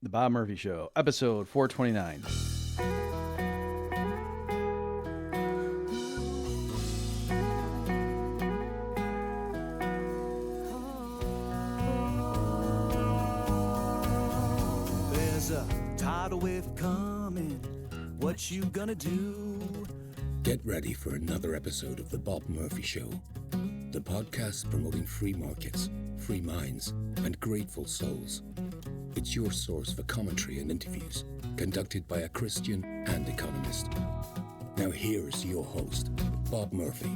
The Bob Murphy Show, episode 429. There's a tidal wave coming. What you gonna do? Get ready for another episode of The Bob Murphy Show, the podcast promoting free markets, free minds, and grateful souls. It's your source for commentary and interviews, conducted by a Christian and economist. Now here's your host, Bob Murphy.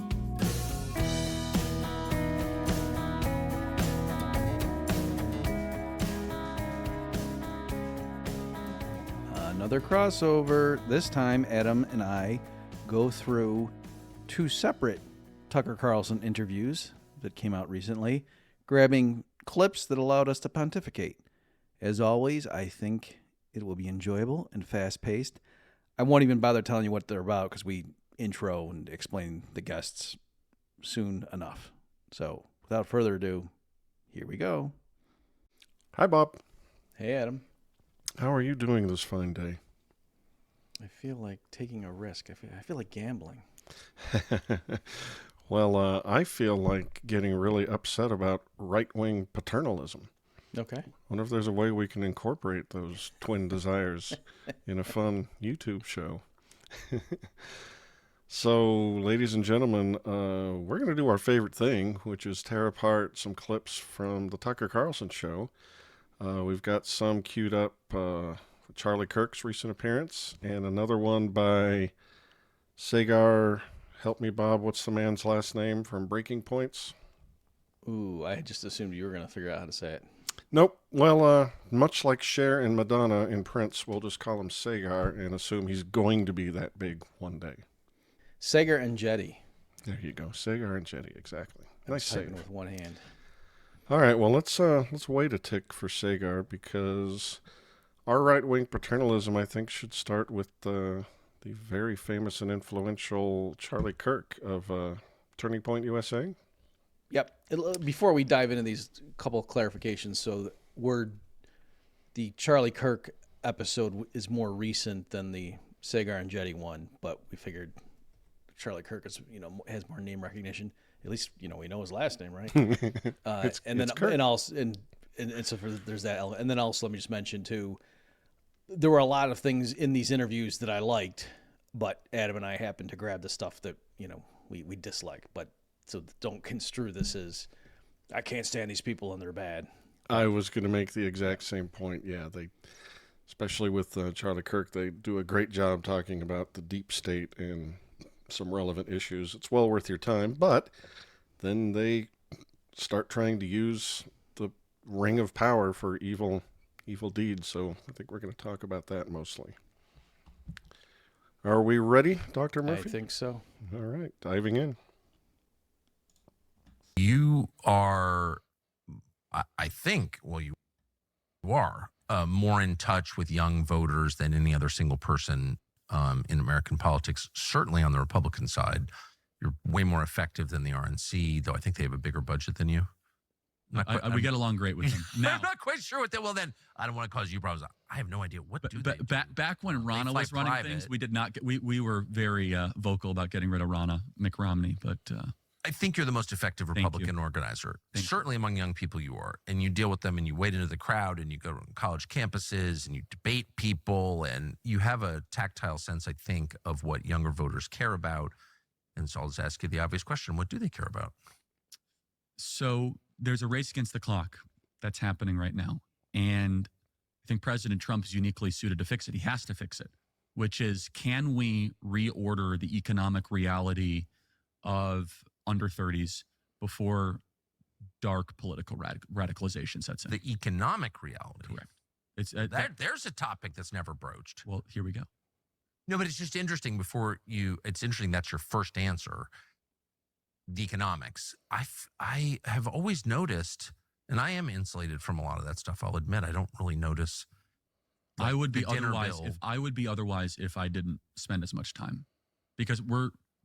Another crossover. This time, Adam and I go through two separate Tucker Carlson interviews that came out recently, grabbing clips that allowed us to pontificate. As always, I think it will be enjoyable and fast-paced. I won't even bother telling you what they're about because we intro and explain the guests soon enough. So, without further ado, here we go. Hi, Bob. Hey, Adam. How are you doing this fine day? I feel like taking a risk. I feel like gambling. Well, I feel like getting really upset about right-wing paternalism. Okay. Wonder if there's a way we can incorporate those twin desires in a fun YouTube show. So, ladies and gentlemen, we're going to do our favorite thing, which is tear apart some clips from the Tucker Carlson show. We've got some queued up for Charlie Kirk's recent appearance, and another one by Saagar. Help me, Bob. What's the man's last name from Breaking Points? Ooh, I just assumed you were going to figure out how to say it. Nope. Well, much like Cher and Madonna in Prince, we'll just call him Saagar and assume he's going to be that big one day. Saagar and Enjeti. There you go. Saagar and Enjeti, exactly. Nice save. With one hand. All right, well, let's wait a tick for Saagar, because our right-wing paternalism, I think, should start with the very famous and influential Charlie Kirk of Turning Point USA. Yep. Before we dive into these couple of clarifications, so the Charlie Kirk episode is more recent than the Saagar and Enjeti one, but we figured Charlie Kirk is, has more name recognition. At least, we know his last name, right? It's Kirk. And also, and so there's that element. And then also, let me just mention too, there were a lot of things in these interviews that I liked, but Adam and I happened to grab the stuff that we dislike. But so don't construe this as I can't stand these people and they're bad. I was going to make the exact same point. Yeah, especially with Charlie Kirk, they do a great job talking about the deep state and some relevant issues. It's well worth your time, but then they start trying to use the ring of power for evil deeds. So I think we're going to talk about that mostly. Are we ready, Dr. Murphy? I think so. All right, diving in. You are, I think, you are more in touch with young voters than any other single person in American politics, certainly on the Republican side. You're way more effective than the RNC, though I think they have a bigger budget than you. We get along great with them. Now, I'm not quite sure what that. Well, then I don't want to cause you problems. I have no idea what do they do. Back when Rana was running things, we did not. We were very vocal about getting rid of Mitt Romney, but. I think you're the most effective Republican organizer. Certainly among young people you are. And you deal with them and you wade into the crowd and you go to college campuses and you debate people and you have a tactile sense, I think, of what younger voters care about. And so I'll just ask you the obvious question. What do they care about? So there's a race against the clock that's happening right now. And I think President Trump is uniquely suited to fix it. He has to fix it, which is, can we reorder the economic reality of under 30s before dark political radicalization sets in? The economic reality. Correct. It's there's a topic that's never broached. Well, here we go. No, but it's just interesting it's interesting that's your first answer. The economics. I have always noticed, and I am insulated from a lot of that stuff, I'll admit. I don't really notice. I would be otherwise if I didn't spend as much time, because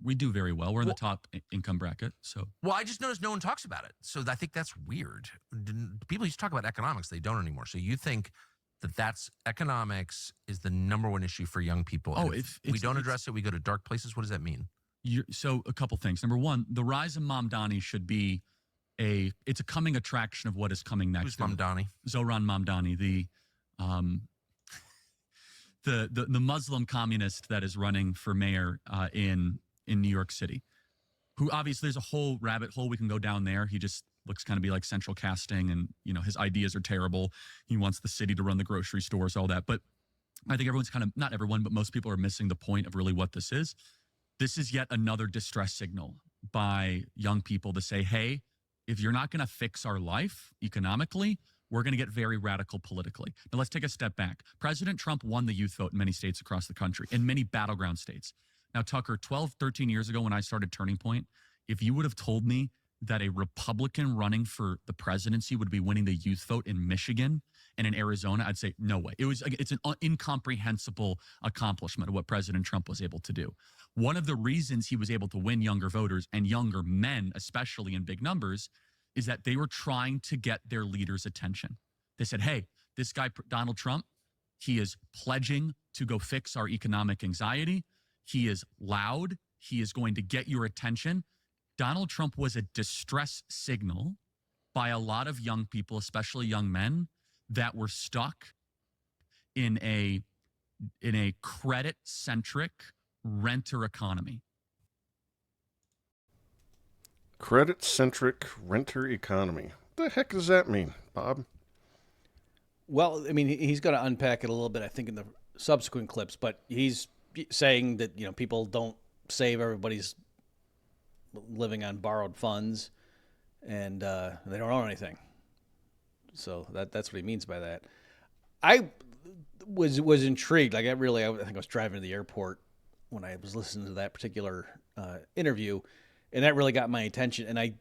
we do very well. We're in the top income bracket. So, well, I just noticed no one talks about it. So I think that's weird. People used to talk about economics. They don't anymore. So you think that's economics is the number one issue for young people. Oh, And if we don't address it, we go to dark places. What does that mean? So a couple things. Number one, the rise of Mamdani should be it's a coming attraction of what is coming next. Who's Mamdani? Zohran Mamdani, the Muslim communist that is running for mayor in New York City, who obviously there's a whole rabbit hole we can go down there. He just looks kind of be like central casting, and his ideas are terrible. He wants the city to run the grocery stores, all that. But I think everyone's not everyone, but most people are missing the point of really what this is. This is yet another distress signal by young people to say, hey, if you're not going to fix our life economically, we're going to get very radical politically. Now, let's take a step back. President Trump won the youth vote in many states across the country, in many battleground states. Now, Tucker, 12, 13 years ago when I started Turning Point, if you would have told me that a Republican running for the presidency would be winning the youth vote in Michigan and in Arizona, I'd say, no way. It's an incomprehensible accomplishment of what President Trump was able to do. One of the reasons he was able to win younger voters and younger men, especially in big numbers, is that they were trying to get their leaders' attention. They said, hey, this guy, Donald Trump, he is pledging to go fix our economic anxiety. He is loud. He is going to get your attention. Donald Trump was a distress signal by a lot of young people, especially young men, that were stuck in a credit-centric renter economy. Credit-centric renter economy. What the heck does that mean, Bob? Well, I mean, he's going to unpack it a little bit, I think, in the subsequent clips, but he's saying that, people don't save, everybody's living on borrowed funds, and they don't own anything. So that's what he means by that. I was intrigued. Like, I think I was driving to the airport when I was listening to that particular interview, and that really got my attention. And I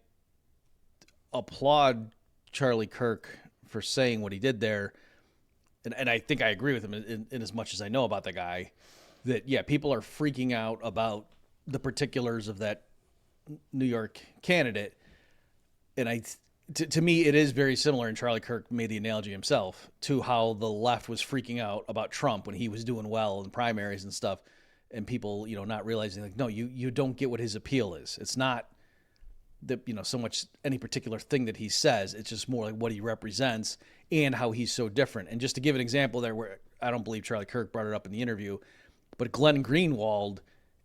applaud Charlie Kirk for saying what he did there. And I think I agree with him in as much as I know about the guy, that, yeah, people are freaking out about the particulars of that New York candidate. And to me, it is very similar, and Charlie Kirk made the analogy himself, to how the left was freaking out about Trump when he was doing well in primaries and stuff, and people, not realizing, like, no, you don't get what his appeal is. It's not that, so much any particular thing that he says. It's just more like what he represents and how he's so different. And just to give an example there, where I don't believe Charlie Kirk brought it up in the interview, but Glenn Greenwald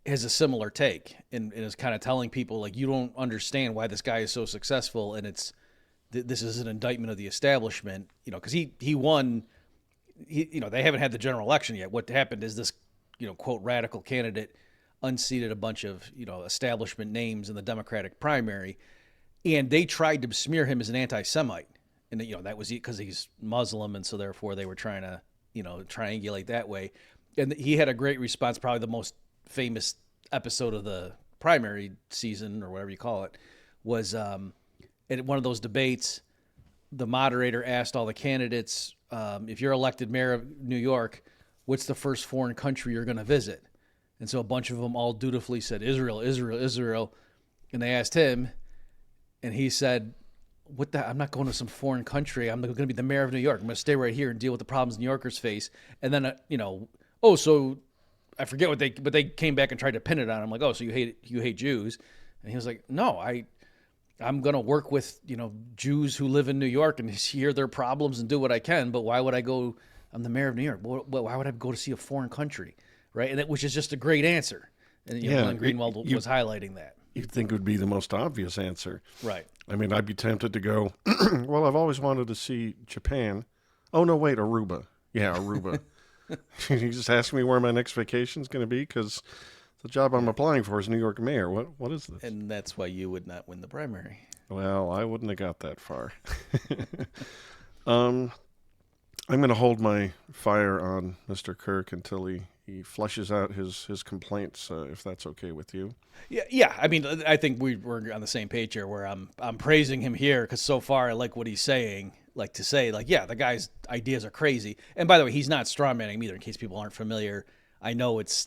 has a similar take and is kind of telling people, like, you don't understand why this guy is so successful, and this is an indictment of the establishment, because he won. They haven't had the general election yet. What happened is this, quote, radical candidate unseated a bunch of, establishment names in the Democratic primary, and they tried to smear him as an anti-Semite, and that was because he's Muslim, and so therefore they were trying to, triangulate that way. And he had a great response. Probably the most famous episode of the primary season, or whatever you call it, was at one of those debates, the moderator asked all the candidates, if you're elected mayor of New York, what's the first foreign country you're going to visit? And so a bunch of them all dutifully said, Israel, Israel, Israel. And they asked him, and he said, I'm not going to some foreign country. I'm going to be the mayor of New York. I'm going to stay right here and deal with the problems New Yorkers face. And then, so I forget but they came back and tried to pin it on him. Like, oh, so you hate Jews. And he was like, no, I'm going to work with, Jews who live in New York and hear their problems and do what I can. But why would I go? I'm the mayor of New York. Why would I go to see a foreign country? Right. And which is just a great answer. And Glenn Greenwald was highlighting that. You'd think it would be the most obvious answer. Right. I mean, I'd be tempted to go, well, I've always wanted to see Japan. Oh, no, wait, Aruba. Yeah, Aruba. You just ask me where my next vacation is going to be, because the job I'm applying for is New York mayor. What is this? And that's why you would not win the primary. Well, I wouldn't have got that far. I'm going to hold my fire on Mr. Kirk until he fleshes out his complaints, if that's okay with you. Yeah. I mean, I think we're on the same page here, where I'm praising him here because so far I like what he's saying. Like to say, like, yeah, the guy's ideas are crazy. And by the way, he's not strawmanning him either. In case people aren't familiar, I know it's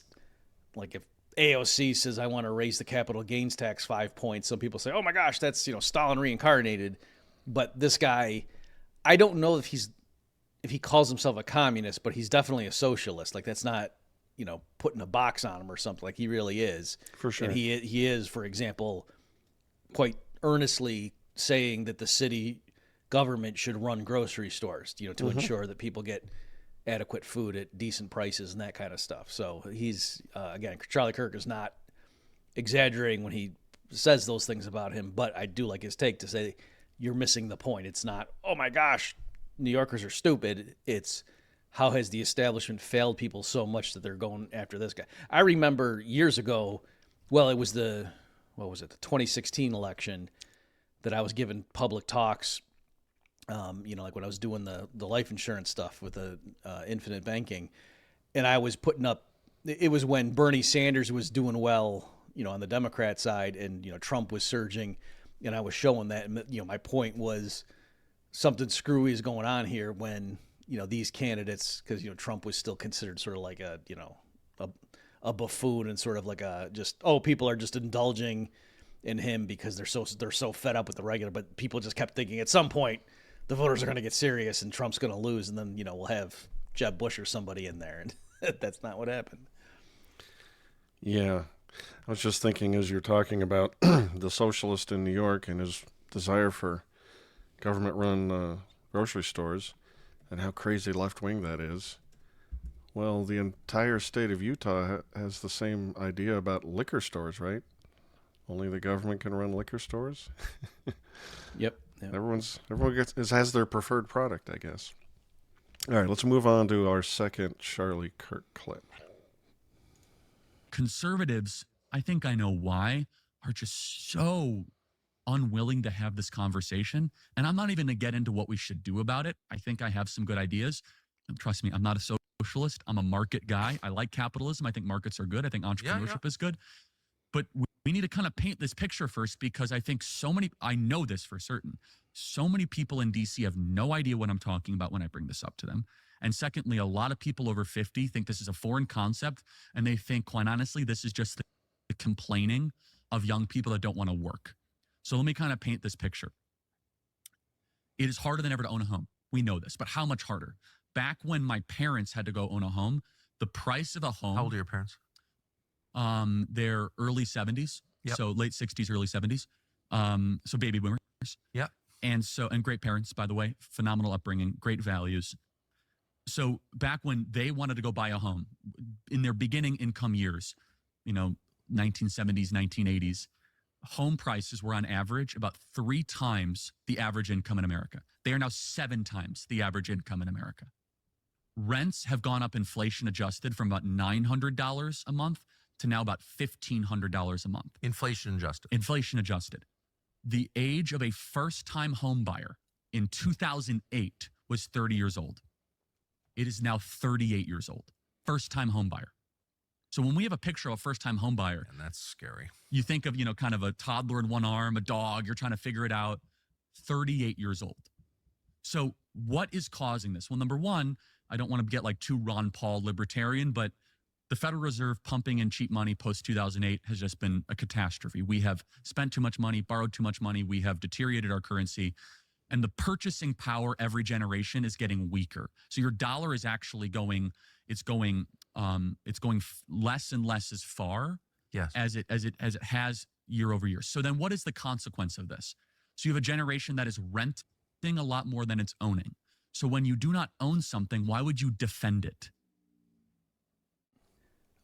like if AOC says I want to raise the capital gains tax 5 points, some people say, oh my gosh, that's Stalin reincarnated. But this guy, I don't know if he's if he calls himself a communist, but he's definitely a socialist. Like that's not, putting a box on him or something. Like he really is. For sure. And he is, for example, quite earnestly saying that the city government should run grocery stores, to ensure that people get adequate food at decent prices and that kind of stuff. So he's, again, Charlie Kirk is not exaggerating when he says those things about him, but I do like his take to say you're missing the point. It's not, oh my gosh, New Yorkers are stupid. It's how has the establishment failed people so much that they're going after this guy. I remember years ago, well, it was the 2016 election that I was giving public talks, like when I was doing the life insurance stuff with the infinite banking, and I was putting up, it was when Bernie Sanders was doing well, on the Democrat side, and, Trump was surging, and I was showing that, and, my point was something screwy is going on here when, these candidates, because, Trump was still considered sort of like a buffoon and sort of like people are just indulging in him because they're so fed up with the regular, but people just kept thinking at some point the voters are going to get serious and Trump's going to lose, and then, we'll have Jeb Bush or somebody in there, and that's not what happened. Yeah. I was just thinking as you're talking about the socialist in New York and his desire for government-run grocery stores and how crazy left-wing that is. Well, the entire state of Utah has the same idea about liquor stores, right? Only the government can run liquor stores. Yep. Everyone has their preferred product, I guess. All right, let's move on to our second Charlie Kirk clip. Conservatives, I think I know why, are just so unwilling to have this conversation. And I'm not even going to get into what we should do about it. I think I have some good ideas. And trust me, I'm not a socialist. I'm a market guy. I like capitalism. I think markets are good. I think entrepreneurship is good. But we need to kind of paint this picture first, because I think I know this for certain, so many people in DC have no idea what I'm talking about when I bring this up to them. And secondly, a lot of people over 50 think this is a foreign concept, and they think, quite honestly, this is just the complaining of young people that don't want to work. So let me kind of paint this picture. It is harder than ever to own a home. We know this, but how much harder? Back when my parents had to go own a home, the price of a home... How old are your parents? They're early 70s, so late 60s, early 70s. So baby boomers. Yeah. And great parents, by the way, phenomenal upbringing, great values. So back when they wanted to go buy a home in their beginning income years, 1970s, 1980s, home prices were on average about 3 times the average income in America. They are now 7 times the average income in America. Rents have gone up inflation adjusted from about $900 a month to now about $1,500 a month. Inflation adjusted. Inflation adjusted. The age of a first-time home buyer in 2008 was 30 years old. It is now 38 years old. First-time home buyer. So when we have a picture of a first-time home buyer, and that's scary. You think of, kind of a toddler in one arm, a dog, you're trying to figure it out. 38 years old. So what is causing this? Well, number one, I don't want to get like too Ron Paul libertarian, but the Federal Reserve pumping in cheap money post-2008 has just been a catastrophe. We have spent too much money, borrowed too much money. We have deteriorated our currency. And the purchasing power every generation is getting weaker. So your dollar is actually going less and less as far as it has year over year. So then what is the consequence of this? So you have a generation that is renting a lot more than it's owning. So when you do not own something, why would you defend it?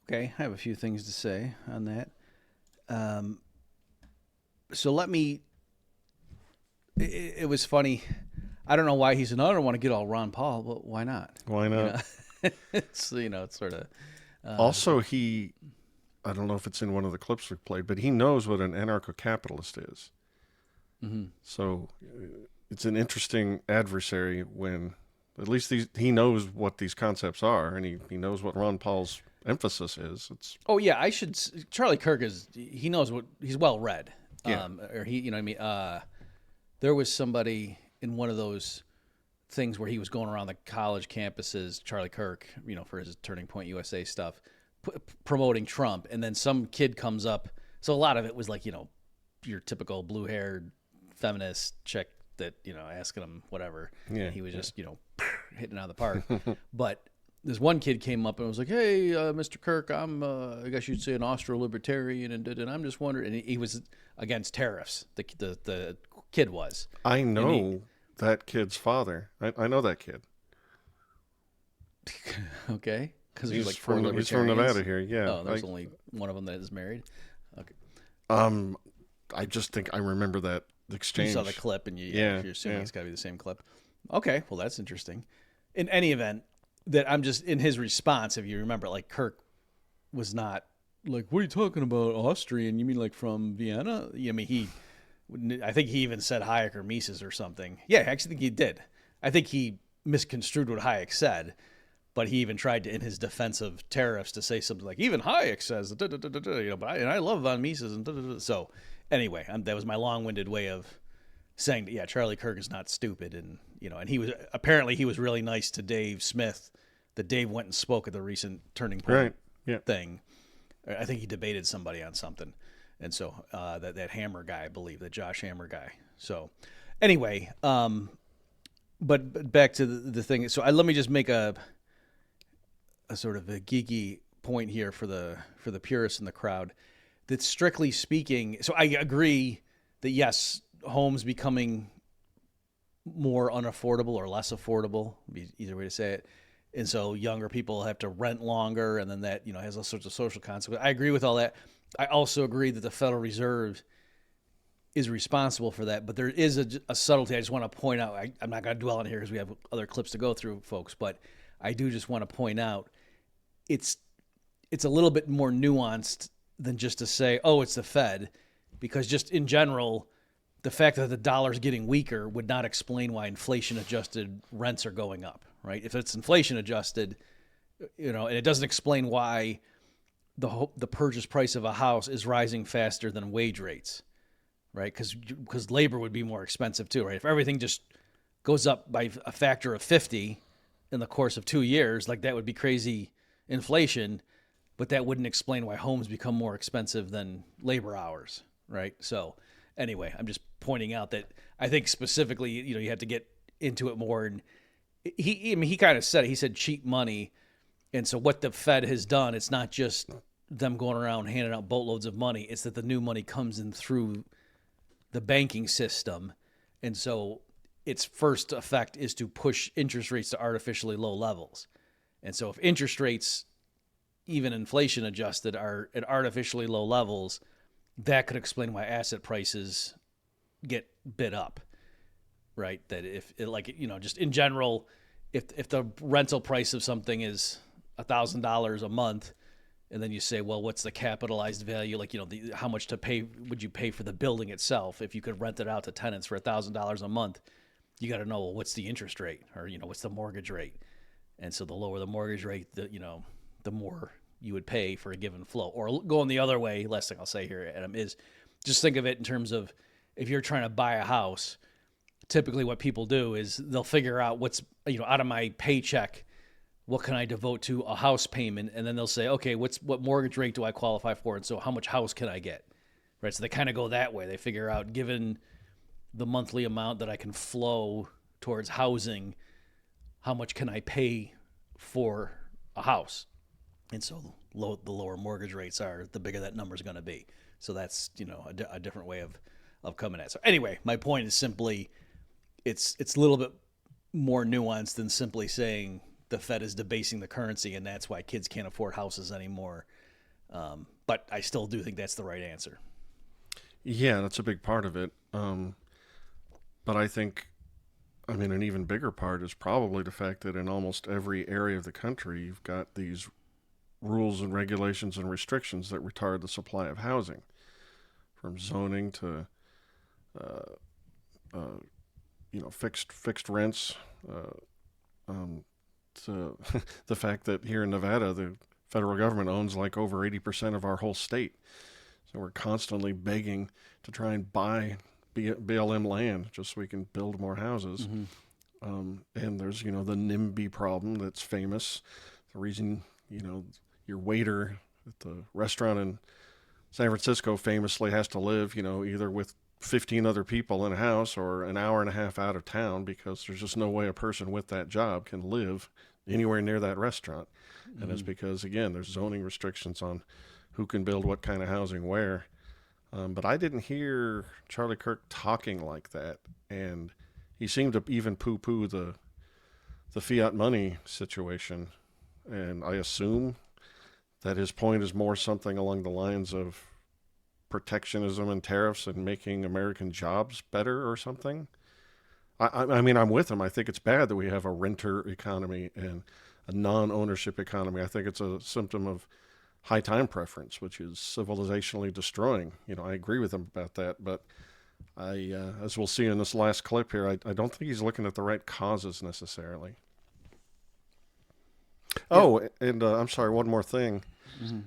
Okay, I have a few things to say on that. It was funny. I don't know why he said, no, I don't want to get all Ron Paul. Well, why not? Why not? It's sort of... Also, I don't know if it's in one of the clips we played, but he knows what an anarcho-capitalist is. Mm-hmm. So it's an interesting adversary when at least he knows what these concepts are, and he knows what Ron Paul's emphasis is. Charlie Kirk he knows what, he's well read. Yeah. There was somebody in one of those things where he was going around the college campuses, Charlie Kirk, for his Turning Point USA stuff, promoting Trump. And then some kid comes up. So a lot of it was like, your typical blue-haired feminist chick that, asking him whatever. Yeah. And he was just, hitting it out of the park. But this one kid came up and was like, "Hey, Mr. Kirk, I'm I guess you'd say an Austro-libertarian, and I'm just wondering." And he was against tariffs. The kid was. I know that kid's father. I know that kid. Okay, because He's like from Nevada here. Yeah. Oh, there's only one of them that is married. Okay. I just think I remember that exchange. You saw the clip, and you're assuming it's got to be the same clip. Okay, well, that's interesting. In any event, that I'm just in his response. If you remember, like Kirk was not like, "What are you talking about, Austrian? You mean like from Vienna?" I mean, I think he even said Hayek or Mises or something. Yeah, I actually think he did. I think he misconstrued what Hayek said, but he even tried to, in his defense of tariffs, to say something like, "Even Hayek says," but I love von Mises and so. Anyway, that was my long-winded way of saying that, yeah, Charlie Kirk is not stupid, and and he was really nice to Dave Smith. That Dave went and spoke at the recent Turning Point thing. I think he debated somebody on something, and so that Hammer guy, I believe, that Josh Hammer guy. So anyway, but back to the thing. So let me just make a sort of a geeky point here for the purists in the crowd. That strictly speaking, so I agree that yes, homes becoming more unaffordable or less affordable, would be either way to say it. And so younger people have to rent longer, and then that has all sorts of social consequences. I agree with all that. I also agree that the Federal Reserve is responsible for that, but there is a subtlety I just want to point out. I'm not going to dwell on it here because we have other clips to go through, folks, but I do just want to point out it's a little bit more nuanced than just to say, oh, it's the Fed, because just in general, the fact that the dollar's getting weaker would not explain why inflation-adjusted rents are going up, right? If it's inflation-adjusted, and it doesn't explain why the purchase price of a house is rising faster than wage rates, right? Because labor would be more expensive too, right? If everything just goes up by a factor of 50 in the course of 2 years, like that would be crazy inflation, but that wouldn't explain why homes become more expensive than labor hours, right? So anyway, I'm just pointing out that I think specifically, you have to get into it more. And he kind of said it. He said cheap money. And so what the Fed has done, it's not just them going around handing out boatloads of money. It's that the new money comes in through the banking system. And so its first effect is to push interest rates to artificially low levels. And so if interest rates, even inflation adjusted, are at artificially low levels, that could explain why asset prices get bid up, right? That if just in general, if the rental price of something is $1,000 a month, and then you say, well, what's the capitalized value? Like, how much would you pay for the building itself? If you could rent it out to tenants for $1,000 a month, you got to know, well, what's the interest rate, or, what's the mortgage rate? And so the lower the mortgage rate, the more you would pay for a given flow. Or going the other way, last thing I'll say here, Adam, is just think of it in terms of if you're trying to buy a house, typically what people do is they'll figure out what's, out of my paycheck, what can I devote to a house payment? And then they'll say, okay, what mortgage rate do I qualify for? And so how much house can I get? Right? So they kind of go that way. They figure out, given the monthly amount that I can flow towards housing, how much can I pay for a house? And so the lower mortgage rates are, the bigger that number is going to be. So that's, a different way of coming at it. So anyway, my point is simply, it's a little bit more nuanced than simply saying the Fed is debasing the currency and that's why kids can't afford houses anymore. But I still do think that's the right answer. Yeah, that's a big part of it. But I think, an even bigger part is probably the fact that in almost every area of the country, you've got these rules and regulations and restrictions that retard the supply of housing, from zoning to fixed rents, to the fact that here in Nevada the federal government owns like over 80% of our whole state, so we're constantly begging to try and buy BLM land just so we can build more houses. Mm-hmm. And there's the NIMBY problem that's famous. The reason your waiter at the restaurant in San Francisco famously has to live, either with 15 other people in a house or an hour and a half out of town, because there's just no way a person with that job can live anywhere near that restaurant. And it's because, again, there's zoning restrictions on who can build what kind of housing where. But I didn't hear Charlie Kirk talking like that. And he seemed to even poo-poo the fiat money situation. And I assume that his point is more something along the lines of protectionism and tariffs and making American jobs better or something. I mean, I'm with him. I think it's bad that we have a renter economy and a non-ownership economy. I think it's a symptom of high time preference, which is civilizationally destroying. I agree with him about that. But as we'll see in this last clip here, I don't think he's looking at the right causes necessarily. Yeah. Oh, and I'm sorry, one more thing. Mm-hmm.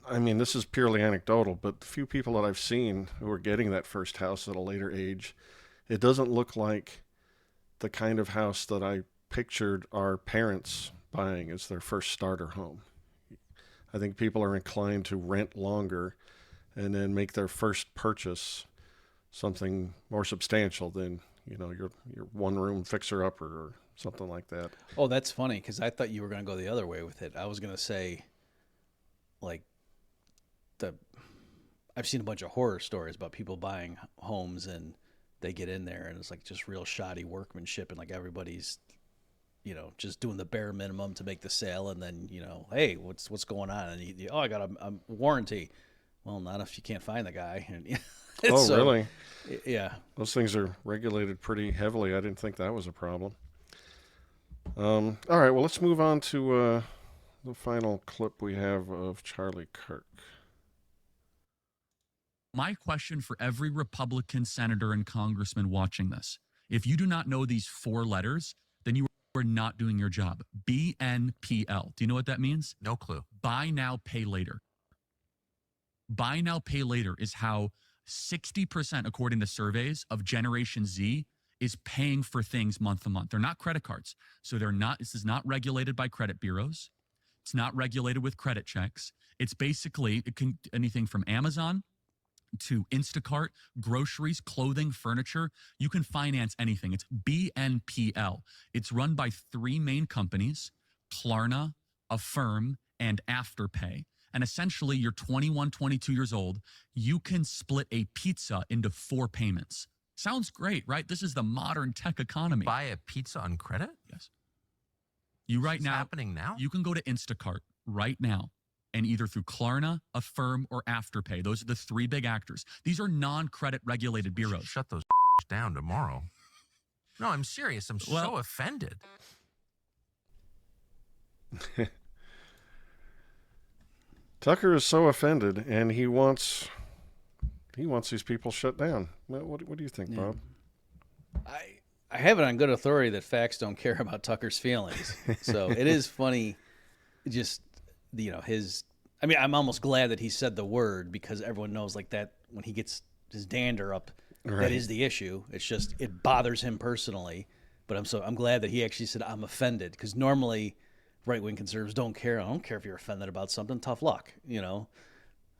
I mean, this is purely anecdotal, but the few people that I've seen who are getting that first house at a later age, it doesn't look like the kind of house that I pictured our parents buying as their first starter home. I think people are inclined to rent longer and then make their first purchase something more substantial than, your one-room fixer-upper or something like that. Oh, that's funny, because I thought you were going to go the other way with it. I was going to say, like, I've seen a bunch of horror stories about people buying homes and they get in there and it's like just real shoddy workmanship and like everybody's, just doing the bare minimum to make the sale, and then, hey, what's going on? And I got a warranty. Well, not if you can't find the guy. And, oh, so, really? Yeah. Those things are regulated pretty heavily. I didn't think that was a problem. All right, well, let's move on to the final clip we have of Charlie Kirk. My question for every Republican senator and congressman watching this: if you do not know these 4 letters, then you are not doing your job. BNPL. Do you know what that means? No clue. Buy now, pay later. Buy now, pay later is how 60%, according to surveys, of Generation Z is paying for things month to month. They're not credit cards. So this is not regulated by credit bureaus. It's not regulated with credit checks. It's basically anything from Amazon to Instacart, groceries, clothing, furniture. You can finance anything. It's BNPL. It's run by 3 main companies: Klarna, Affirm, and Afterpay. And essentially, you're 21, 22 years old. You can split a pizza into 4 payments. Sounds great, right? This is the modern tech economy. Buy a pizza on credit? Yes. You right now. Happening now? You can go to Instacart right now, and either through Klarna, Affirm, or Afterpay. Those are the 3 big actors. These are non-credit regulated bureaus. Shut those down tomorrow. No, I'm serious. I'm so offended. Tucker is so offended, and he wants these people shut down. What do you think, Bob? I have it on good authority that facts don't care about Tucker's feelings. So it is funny, just his. I mean, I'm almost glad that he said the word, because everyone knows like that when he gets his dander up, right, that is the issue. It's just it bothers him personally. But I'm glad that he actually said I'm offended, because normally right-wing conservatives don't care. I don't care if you're offended about something. Tough luck.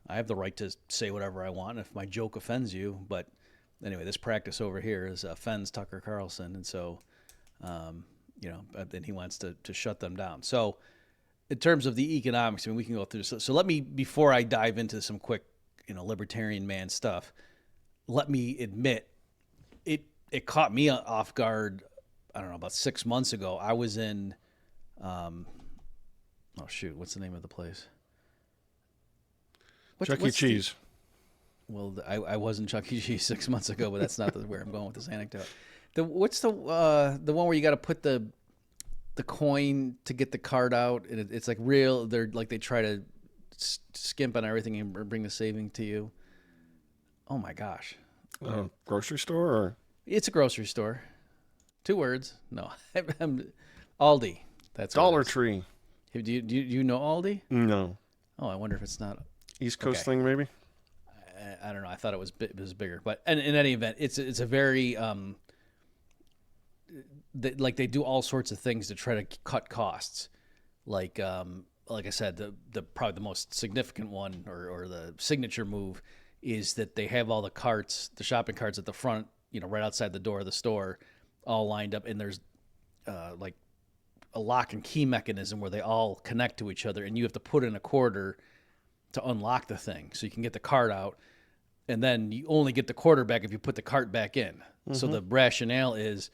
I have the right to say whatever I want if my joke offends you. But anyway, this practice over here offends Tucker Carlson, and so then he wants to shut them down. So in terms of the economics, I mean, we can go through this. So let me, before I dive into some quick, libertarian man stuff, let me admit it caught me off guard. I don't know, about 6 months ago. I was in, what's the name of the place? Chuck E. Cheese. Well, I was in Chuck E. Cheese 6 months ago, but that's not where I'm going with this anecdote. What's the one where you got to put the coin to get the card out, and it's like real. They're like they try to skimp on everything and bring the saving to you. Oh my gosh! Grocery store, or it's a grocery store. 2 words. No, Aldi. That's Dollar Tree. Do you know Aldi? No. Oh, I wonder if it's not East Coast thing, maybe. I don't know. I thought it was bigger, but in any event, it's a very they do all sorts of things to try to cut costs. Like I said, the probably the most significant one or the signature move is that they have all the carts, the shopping carts at the front, right outside the door of the store, all lined up, and there's like a lock and key mechanism where they all connect to each other, and you have to put in a quarter to unlock the thing so you can get the cart out, and then you only get the quarter back if you put the cart back in. Mm-hmm. So the rationale is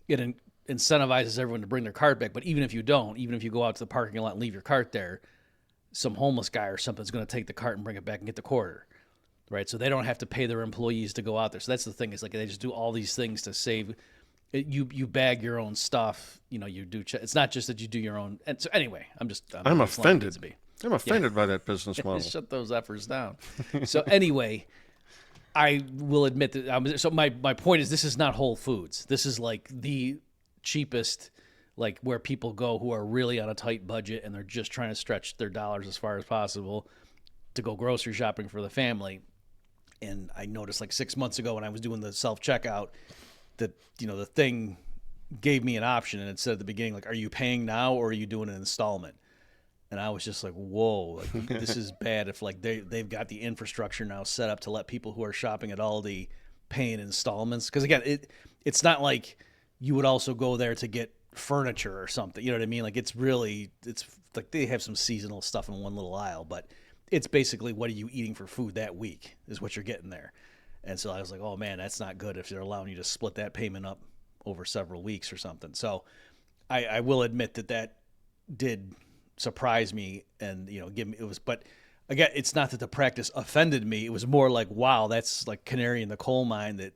it incentivizes everyone to bring their cart back, but even if you don't, even if you go out to the parking lot and leave your cart there, some homeless guy or something is going to take the cart and bring it back and get the quarter, right? So they don't have to pay their employees to go out there. So that's the thing, is like they just do all these things to save. You bag your own stuff, you do. It's not just that you do your own. And so anyway, I'm offended. I'm offended by that business model. Shut those efforts down. So anyway, I will admit that. So my point is, this is not Whole Foods. This is like the cheapest, like where people go who are really on a tight budget and they're just trying to stretch their dollars as far as possible to go grocery shopping for the family. And I noticed like 6 months ago when I was doing the self-checkout that, the thing gave me an option, and it said at the beginning, like, are you paying now or are you doing an installment? And I was just like, whoa, like, this is bad if like they've got the infrastructure now set up to let people who are shopping at Aldi pay in installments. Because again, it's not like you would also go there to get furniture or something. You know what I mean? Like it's like they have some seasonal stuff in one little aisle, but it's basically what are you eating for food that week is what you're getting there. And so I was like, oh man, that's not good if they're allowing you to split that payment up over several weeks or something. So I will admit that did surprise me and, but again, it's not that the practice offended me. It was more like, wow, that's like canary in the coal mine that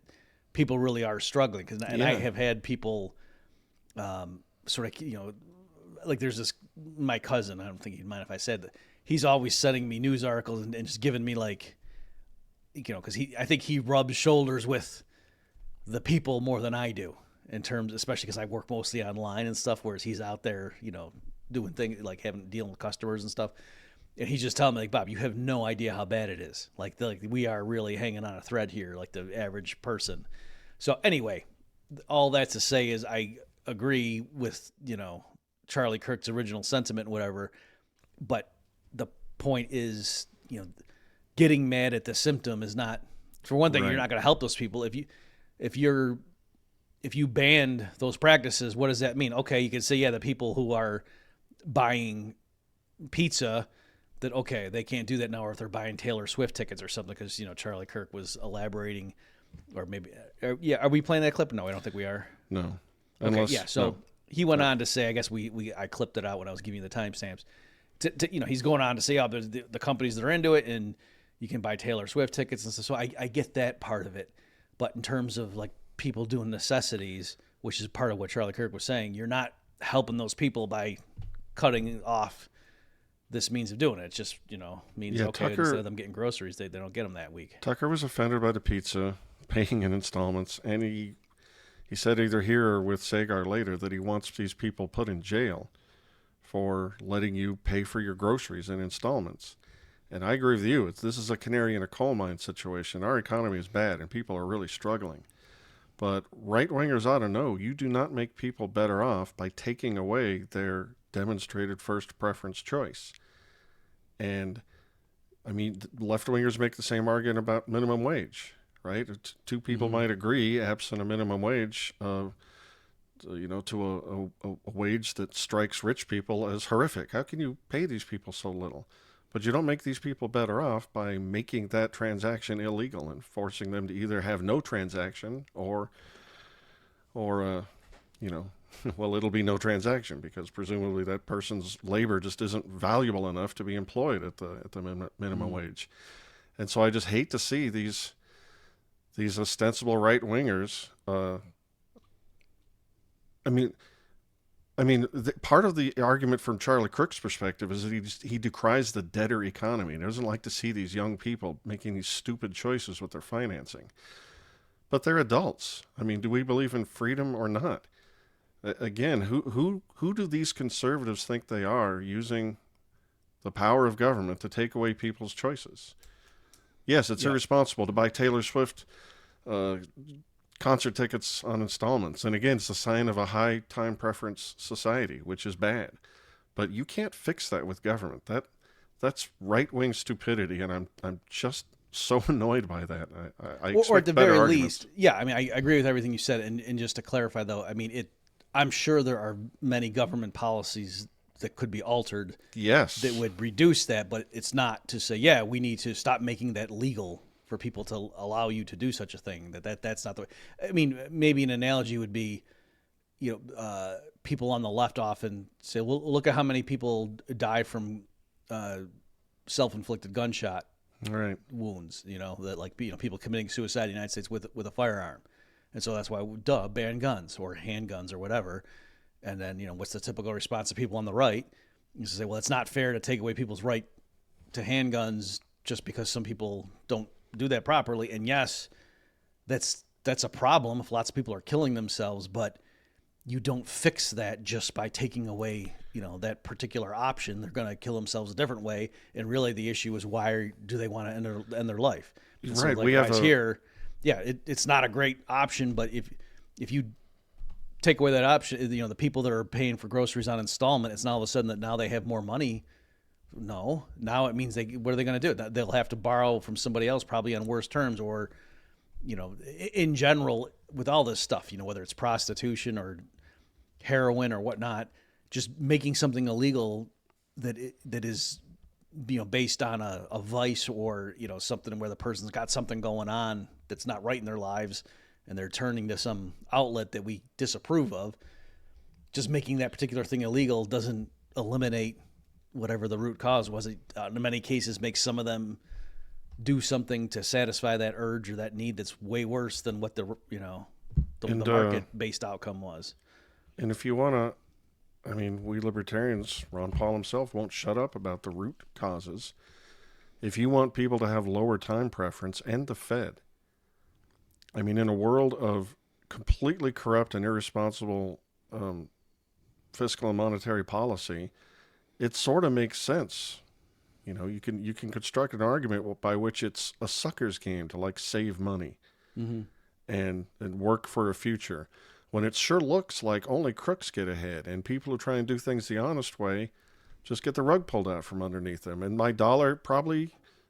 people really are struggling. I have had people sort of, like there's this, my cousin, I don't think he'd mind if I said that, he's always sending me news articles and just giving me like, because I think he rubs shoulders with the people more than I do in terms, especially because I work mostly online and stuff, whereas he's out there, doing things like dealing with customers and stuff. And he's just telling me like, Bob, you have no idea how bad it is. Like we are really hanging on a thread here, like the average person. So anyway, all that to say is I agree with, Charlie Kirk's original sentiment and whatever, but the point is, getting mad at the symptom is not, for one thing, right. You're not going to help those people. If you banned those practices, what does that mean? Okay, you can say, yeah, the people who are buying pizza, that okay, they can't do that now, or if they're buying Taylor Swift tickets or something, because Charlie Kirk was elaborating, or maybe are we playing that clip? No, I don't think we are. No. Okay, yeah. So he went on to say, I guess I clipped it out when I was giving you the timestamps. He's going on to say, there's the companies that are into it, and you can buy Taylor Swift tickets and stuff. So I get that part of it, but in terms of like people doing necessities, which is part of what Charlie Kirk was saying, you're not helping those people by cutting off this means of doing it. It's just, means, okay, Tucker, instead of them getting groceries, they don't get them that week. Tucker was offended by the pizza, paying in installments, and he said either here or with Saagar later that he wants these people put in jail for letting you pay for your groceries in installments. And I agree with you. This is a canary in a coal mine situation. Our economy is bad, and people are really struggling. But right-wingers ought to know you do not make people better off by taking away their demonstrated first preference choice. And, I mean, left-wingers make the same argument about minimum wage, right? Two people might agree, absent a minimum wage, to a wage that strikes rich people as horrific. How can you pay these people so little? But you don't make these people better off by making that transaction illegal and forcing them to either have no transaction or well, it'll be no transaction because presumably that person's labor just isn't valuable enough to be employed at the minimum wage. And so I just hate to see these ostensible right wingers. Part of the argument from Charlie Kirk's perspective is that he decries the debtor economy. He doesn't like to see these young people making these stupid choices with their financing. But they're adults. I mean, do we believe in freedom or not? Again, who do these conservatives think they are, using the power of government to take away people's choices? Yes, it's irresponsible to buy Taylor Swift concert tickets on installments. And again, it's a sign of a high time preference society, which is bad. But you can't fix that with government. That's right-wing stupidity, and I'm just so annoyed by that. I or at expect the better very arguments. least, yeah. I mean, I agree with everything you said, and just to clarify, though, I mean, I'm sure there are many government policies that could be altered Yes. that would reduce that, but it's not to say, yeah, we need to stop making that legal for people to allow you to do such a thing. That's not the way. I mean, maybe an analogy would be, people on the left often say, well, look at how many people die from self-inflicted gunshot Right. wounds, that people committing suicide in the United States with a firearm. And so that's why, ban guns or handguns or whatever. And then, what's the typical response of people on the right? You say, well, it's not fair to take away people's right to handguns just because some people don't do that properly. And yes, that's a problem if lots of people are killing themselves, but you don't fix that just by taking away, that particular option. They're going to kill themselves a different way. And really the issue is, why do they want to end their life? And Right. So, We have here, yeah, it's not a great option, but if you take away that option, the people that are paying for groceries on installment, it's not all of a sudden that now they have more money. No, now it means what are they going to do? They'll have to borrow from somebody else, probably on worse terms, or, in general, with all this stuff, whether it's prostitution or heroin or whatnot, just making something illegal that is, based on a vice or, something where the person's got something going on that's not right in their lives, and they're turning to some outlet that we disapprove of. Just making that particular thing illegal doesn't eliminate whatever the root cause was. It, in many cases, makes some of them do something to satisfy that urge or that need that's way worse than what the market-based outcome was. And if you want to, we libertarians, Ron Paul himself, won't shut up about the root causes. If you want people to have lower time preference, end the Fed. In a world of completely corrupt and irresponsible fiscal and monetary policy, it sort of makes sense. You can construct an argument by which it's a sucker's game to save money and work for a future, when it sure looks like only crooks get ahead, and people who try and do things the honest way just get the rug pulled out from underneath them. And my dollar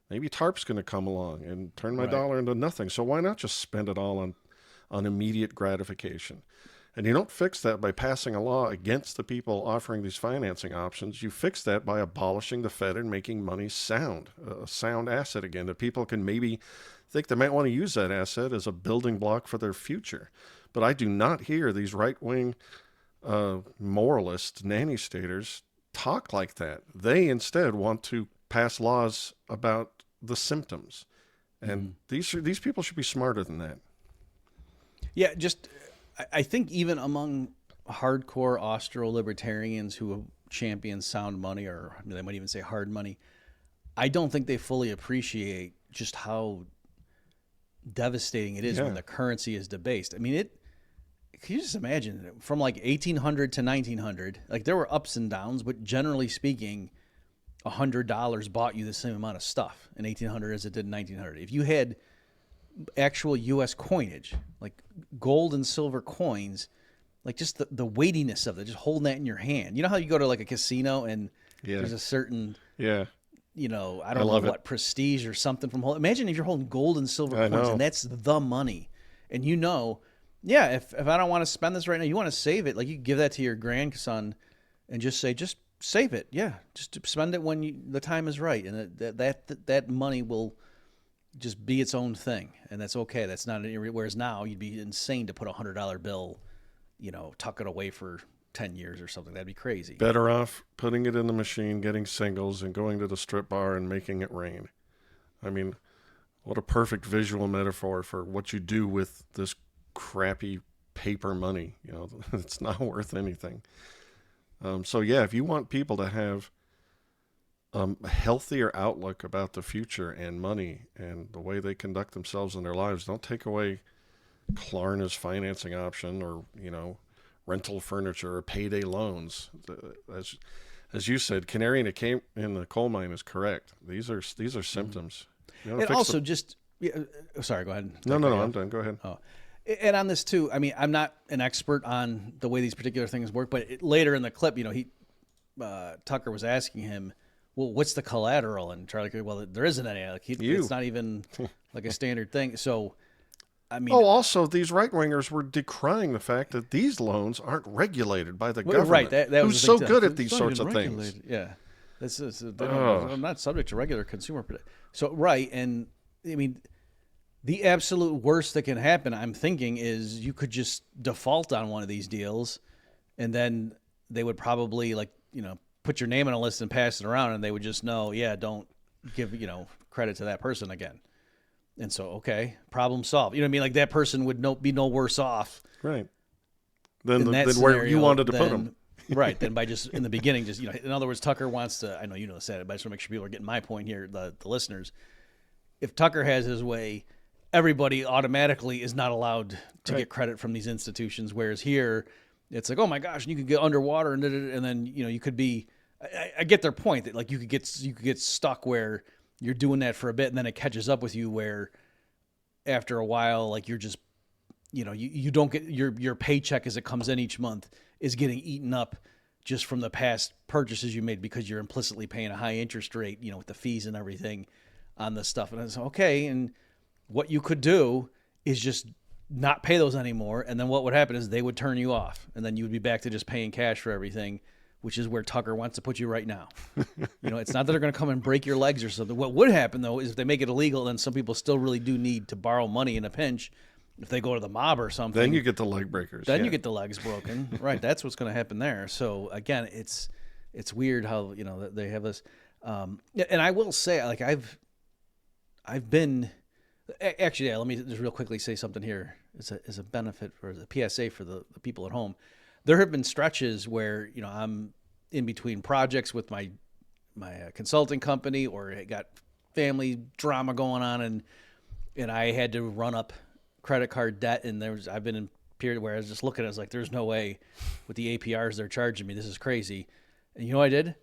maybe TARP's going to come along and turn my dollar into nothing. So why not just spend it all on immediate gratification? And you don't fix that by passing a law against the people offering these financing options. You fix that by abolishing the Fed and making money a sound asset again, that people can maybe think they might want to use that asset as a building block for their future. But I do not hear these right-wing moralist nanny staters talk like that. They instead want to pass laws about the symptoms. And these people should be smarter than that. Yeah, I think even among hardcore Austro-libertarians who champion sound money, or they might even say hard money, I don't think they fully appreciate just how devastating it is when the currency is debased. Can you just imagine, from 1800 to 1900, there were ups and downs, but generally speaking, $100 bought you the same amount of stuff in 1800 as it did in 1900. If you had actual U.S. coinage, like gold and silver coins, just the weightiness of it, just holding that in your hand. You know how you go to a casino and there's a certain, I don't know what, prestige or something from holding. Imagine if you're holding gold and silver coins and that's the money. And if I don't want to spend this right now, you want to save it. You give that to your grandson and just say, just save it. Yeah. Just spend it when the time is right. And that money will just be its own thing. And that's okay. That's not whereas now you'd be insane to put $100 bill, tuck it away for 10 years or something. That'd be crazy. Better off putting it in the machine, getting singles, and going to the strip bar and making it rain. What a perfect visual metaphor for what you do with this crappy paper money. It's not worth anything. If you want people to have a healthier outlook about the future and money and the way they conduct themselves in their lives, don't take away Klarna's financing option or, rental furniture or payday loans. As you said, canary in the coal mine is correct. These are symptoms. And also sorry, go ahead. No, I'm done. Go ahead. Oh. And on this too, I'm not an expert on the way these particular things work, but later in the clip, Tucker was asking him, well, what's the collateral? And Charlie Kirk, well, there isn't any. Like, it's not even like a standard thing. So, I mean, also these right wingers were decrying the fact that these loans aren't regulated by the government. Right, that was who's the so thing, good too. at these It's not sorts even of regulated. things. Yeah, I'm not subject to regular consumer protection. So, right, and I mean, the absolute worst that can happen, I'm thinking, is you could just default on one of these deals, and then they would probably put your name on a list and pass it around, and they would just know, don't give credit to that person again. And so, okay, problem solved. You know what I mean? Like that person would be no worse off, Right? Than in that where you scenario wanted to put them. Right. Then by just in the beginning, just in other words, Tucker wants to. I know you know this, but I just want to make sure people are getting my point here. The listeners, if Tucker has his way, everybody automatically is not allowed to get credit from these institutions. Whereas here, it's like, oh my gosh, and you could get underwater, and then you could be. I get their point that like you could get stuck where you're doing that for a bit, and then it catches up with you where after a while, like you're just, you don't get your paycheck as it comes in each month is getting eaten up just from the past purchases you made because you're implicitly paying a high interest rate, with the fees and everything on this stuff. And it's okay. And what you could do is just not pay those anymore. And then what would happen is they would turn you off, and then you would be back to just paying cash for everything, which is where Tucker wants to put you right now. It's not that they're going to come and break your legs or something. What would happen, though, is if they make it illegal, then some people still really do need to borrow money in a pinch. If they go to the mob or something. Then you get the leg breakers. Then you get the legs broken. Right, that's what's going to happen there. So, again, it's weird how, they have this. And I will say, like, I've been – actually, let me just real quickly say something here as a benefit or as a PSA for the people at home. There have been stretches where, I'm in between projects with my consulting company, or I got family drama going on, and I had to run up credit card debt. And I've been in a period where I was just looking, I was like, there's no way with the APRs they're charging me. This is crazy. And you know what I did?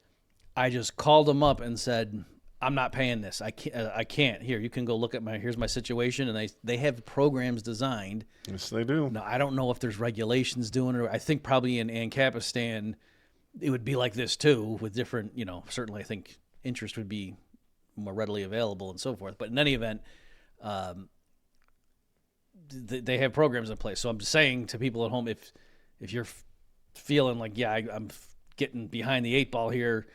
I just called them up and said, I'm not paying this. I can't. Here, you can go look at here's my situation. And they have programs designed. Yes, they do. Now, I don't know if there's regulations doing it. I think probably in Ancapistan, it would be like this too, with different, certainly I think interest would be more readily available and so forth. But in any event, they have programs in place. So I'm saying to people at home, if you're feeling like, I'm getting behind the eight ball here,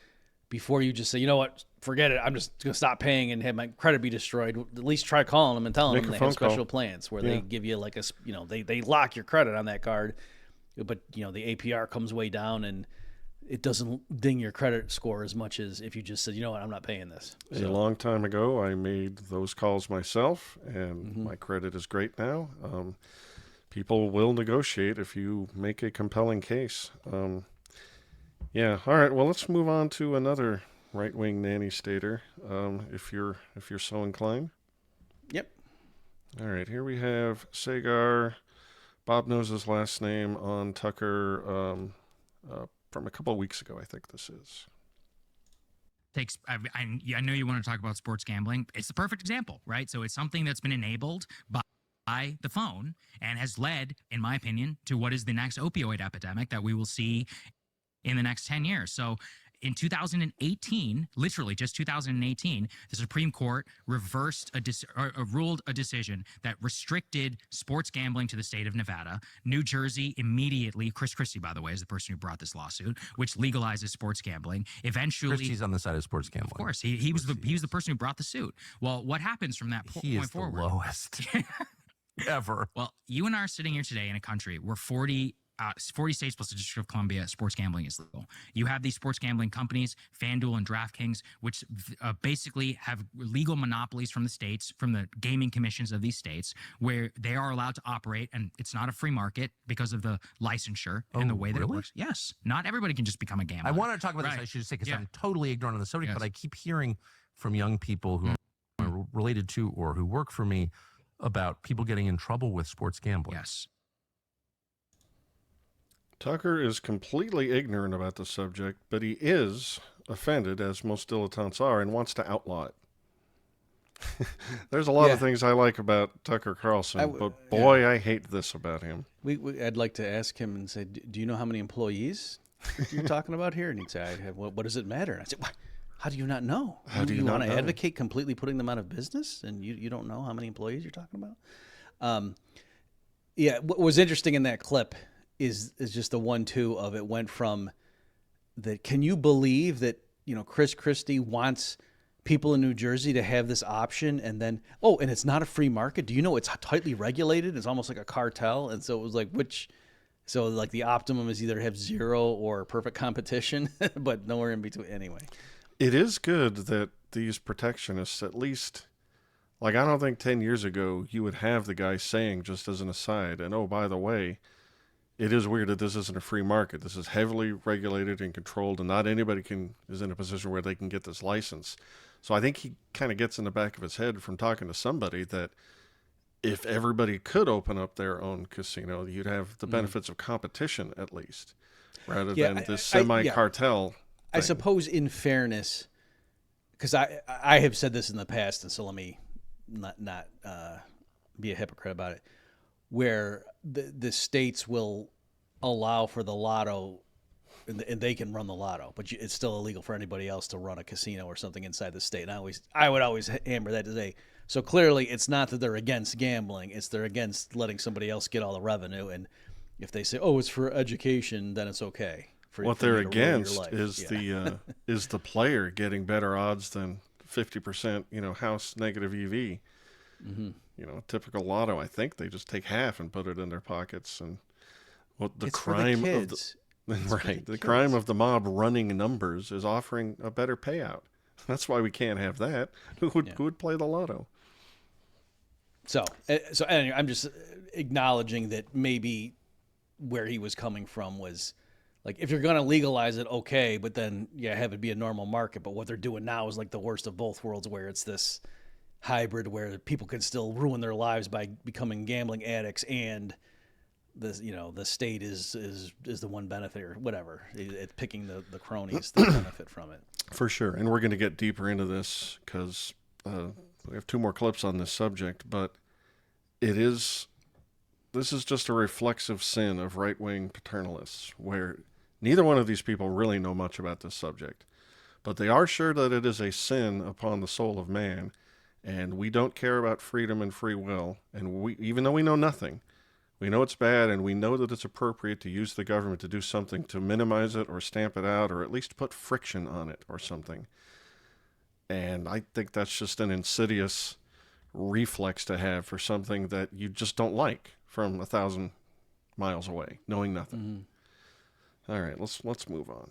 before you just say, you know what, forget it, I'm just going to stop paying and have my credit be destroyed, at least try calling them and telling them they have special plans where they give you like they lock your credit on that card, but the APR comes way down and it doesn't ding your credit score as much as if you just said, you know what, I'm not paying this. A long time ago, I made those calls myself, and my credit is great now. People will negotiate if you make a compelling case. Yeah. All right. Well, let's move on to another right-wing nanny stater, if you're so inclined. Yep. All right. Here we have Saagar. Bob knows his last name on Tucker from a couple of weeks ago. I think this is. I know you want to talk about sports gambling. It's the perfect example, right? So it's something that's been enabled by the phone and has led, in my opinion, to what is the next opioid epidemic that we will see in the next 10 years. So in 2018, literally just 2018, the Supreme Court reversed ruled a decision that restricted sports gambling to the state of Nevada. New Jersey immediately, Chris Christie, by the way, is the person who brought this lawsuit, which legalizes sports gambling. Eventually, Christie's on the side of sports gambling. Of course, he was the person who brought the suit. Well, what happens from that point forward? He is the lowest ever. Well, you and I are sitting here today in a country where 40 states plus the District of Columbia, sports gambling is legal. You have these sports gambling companies, FanDuel and DraftKings, which basically have legal monopolies from the states, from the gaming commissions of these states, where they are allowed to operate, and it's not a free market because of the licensure and the way that it works. Yes. Not everybody can just become a gambler. I want to talk about this, I should say, because I'm totally ignorant on the subject, but I keep hearing from young people who are related to or who work for me about people getting in trouble with sports gambling. Yes. Tucker is completely ignorant about the subject, but he is offended, as most dilettantes are, and wants to outlaw it. There's a lot of things I like about Tucker Carlson, but boy, I hate this about him. I'd like to ask him and say, do you know how many employees you're talking about here? And he'd say, I have. What does it matter? And I said, How do you not know? How do you not want to know? advocate completely putting them out of business, and you don't know how many employees you're talking about? Yeah, what was interesting in that clip is just the 1-2 of it went from that. Can you believe that Chris Christie wants people in New Jersey to have this option, and then and it's not a free market. Do you know it's tightly regulated? It's almost like a cartel, and so it was like So like the optimum is either have zero or perfect competition, but nowhere in between. Anyway, It is good that these protectionists, at least, like, I don't think 10 years ago you would have the guy saying, just as an aside, and oh, by the way, it is weird that this isn't a free market. This is heavily regulated and controlled, and not anybody is in a position where they can get this license. So I think he kind of gets in the back of his head from talking to somebody that if everybody could open up their own casino, you'd have the benefits of competition, at least, rather than this semi-cartel. I suppose, in fairness, because I have said this in the past, and so let me not be a hypocrite about it, where the states will allow for the lotto, and they can run the lotto, but it's still illegal for anybody else to run a casino or something inside the state. And I would always hammer that today. So clearly, it's not that they're against gambling; it's they're against letting somebody else get all the revenue. And if they say, "Oh, it's for education," then it's okay. What they're against is the player getting better odds than 50%, house negative EV. Mm-hmm. Typical lotto. I think they just take half and put it in their pockets. And the it's crime for the of kids. the crime of the mob running numbers is offering a better payout. That's why we can't have that. Who would play the lotto? So anyway, I'm just acknowledging that maybe where he was coming from was like, if you're going to legalize it, okay, but then have it be a normal market. But what they're doing now is like the worst of both worlds, where it's this hybrid where people can still ruin their lives by becoming gambling addicts, and the state is the one benefit, or whatever. It's picking the cronies that benefit from it. For sure. And we're going to get deeper into this because we have 2 more clips on this subject, but this is just a reflexive sin of right-wing paternalists, where neither one of these people really know much about this subject, but they are sure that it is a sin upon the soul of man, and we don't care about freedom and free will, and even though we know nothing, we know it's bad, and we know that it's appropriate to use the government to do something to minimize it or stamp it out or at least put friction on it or something. And I think that's just an insidious reflex to have for something that you just don't like from 1,000 miles away, knowing nothing. Mm-hmm. All right, let's move on.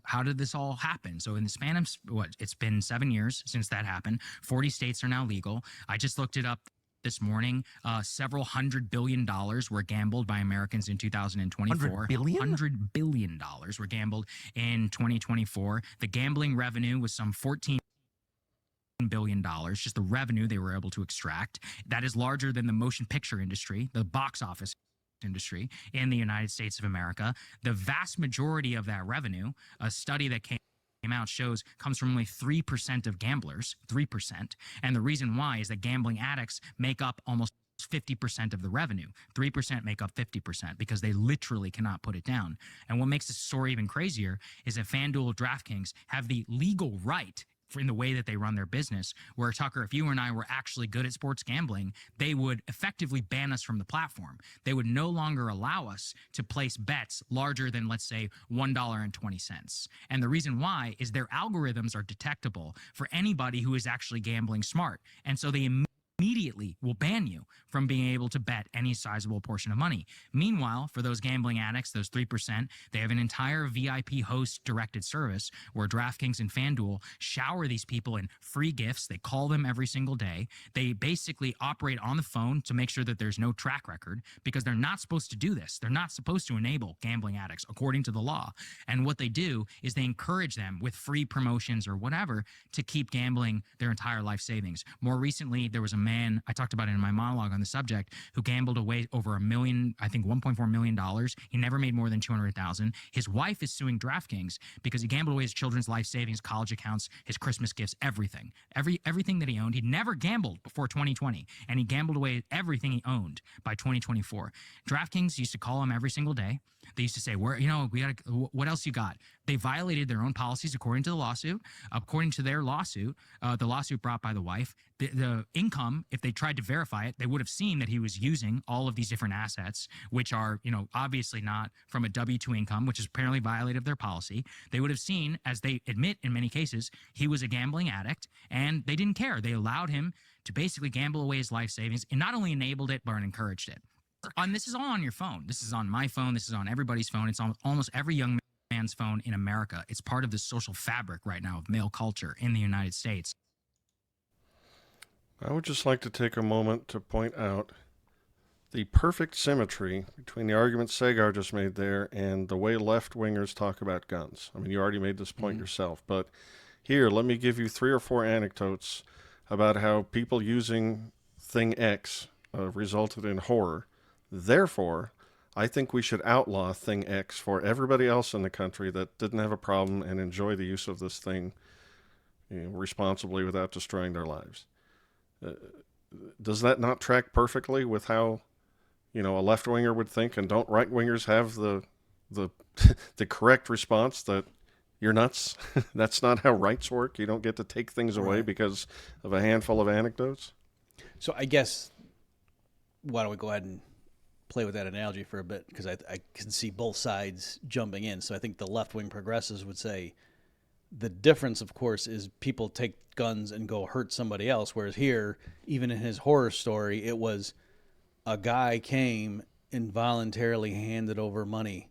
How did this all happen? So in the span of it's been 7 years since that happened. 40 states are now legal. I just looked it up this morning. Several $100 billion were gambled by Americans in 2024. $100 billion? $100 billion were gambled in 2024. The gambling revenue was some $14 billion, just the revenue they were able to extract. That is larger than the motion picture industry, the box office industry in the United States of America. The vast majority of that revenue, a study that came out shows, comes from only 3% of gamblers, 3%. And the reason why is that gambling addicts make up almost 50% of the revenue. 3% make up 50% because they literally cannot put it down. And what makes this story even crazier is that FanDuel, DraftKings have the legal right in the way that they run their business, where, Tucker, if you and I were actually good at sports gambling, they would effectively ban us from the platform. They would no longer allow us to place bets larger than, let's say, $1.20. And the reason why is their algorithms are detectable for anybody who is actually gambling smart. And so they immediately will ban you from being able to bet any sizable portion of money. Meanwhile, for those gambling addicts, those 3%, they have an entire VIP host-directed service where DraftKings and FanDuel shower these people in free gifts. They call them every single day. They basically operate on the phone to make sure that there's no track record, because they're not supposed to do this. They're not supposed to enable gambling addicts according to the law. And what they do is they encourage them with free promotions or whatever to keep gambling their entire life savings. More recently, there was a man, I talked about it in my monologue on the subject, who gambled away over $1 million, I think $1.4 million. He never made more than $200,000. His wife is suing DraftKings because he gambled away his children's life savings, college accounts, his Christmas gifts, everything. Everything that he owned. He never gambled before 2020, and he gambled away everything he owned by 2024. DraftKings used to call him every single day. They used to say, "Where, we got, what else you got? They violated their own policies according to the lawsuit. According to their lawsuit, the lawsuit brought by the wife, the income, if they tried to verify it, they would have seen that he was using all of these different assets, which are, obviously not from a W-2 income, which is apparently violated of their policy. They would have seen, as they admit in many cases, he was a gambling addict, and they didn't care. They allowed him to basically gamble away his life savings, and not only enabled it, but encouraged it. And this is all on your phone. This is on my phone. This is on everybody's phone. It's on almost every young man's phone in America. It's part of the social fabric right now of male culture in the United States. I would just like to take a moment to point out the perfect symmetry between the argument Saagar just made there and the way left-wingers talk about guns. I mean, you already made this point yourself, but here, let me give you 3 or 4 anecdotes about how people using thing X resulted in horror. Therefore, I think we should outlaw thing X for everybody else in the country that didn't have a problem and enjoy the use of this thing responsibly without destroying their lives. Does that not track perfectly with how, a left-winger would think, and don't right-wingers have the the correct response that you're nuts? That's not how rights work. You don't get to take things away because of a handful of anecdotes. So I guess, why don't we go ahead and play with that analogy for a bit, because I can see both sides jumping in. So I think the left-wing progressives would say the difference, of course, is people take guns and go hurt somebody else, whereas here, even in his horror story, it was a guy came and voluntarily handed over money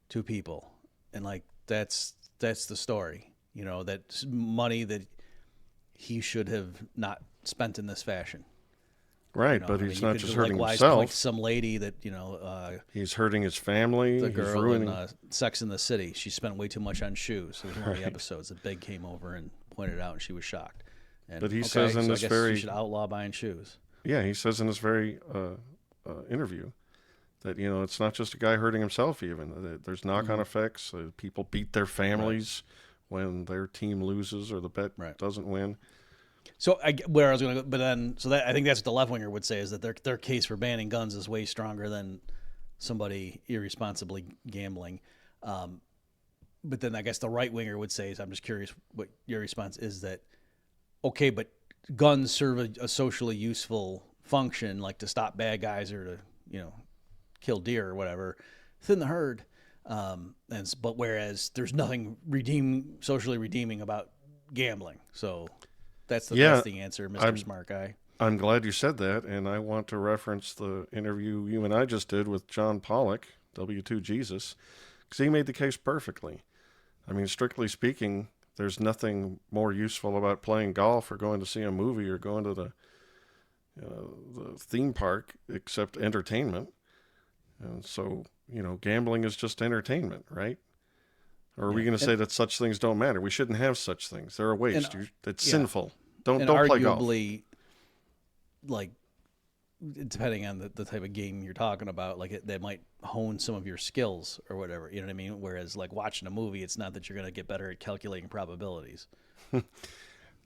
to people, and that's the story. That's money that he should have not spent in this fashion. Right, but he's not just hurting himself. Like some lady that, he's hurting his family. The he's girl ruining... in Sex in the City, she spent way too much on shoes. It was one of the episodes that Big came over and pointed it out, and she was shocked. And, but he says in this very... you should outlaw buying shoes. Yeah, he says in this very interview that, it's not just a guy hurting himself even. There's knock-on effects. People beat their families when their team loses or the bet doesn't win. So where I was going to go, but then, I think that's what the left winger would say, is that their case for banning guns is way stronger than somebody irresponsibly gambling. But then I guess the right winger would say, I'm just curious what your response is, that, okay, but guns serve a socially useful function, like to stop bad guys or to, kill deer or whatever, thin the herd. But whereas there's nothing socially redeeming about gambling. So that's the answer, Mr. Smart Guy. I'm glad you said that, and I want to reference the interview you and I just did with John Pollock, W2 Jesus, because he made the case perfectly. I mean, strictly speaking, there's nothing more useful about playing golf or going to see a movie or going to the theme park except entertainment. And so, gambling is just entertainment, right? Or are we going to say that such things don't matter? We shouldn't have such things. They're a waste. It's sinful. Don't play golf. Arguably, depending on the type of game you're talking about, that might hone some of your skills or whatever. You know what I mean? Whereas watching a movie, it's not that you're going to get better at calculating probabilities.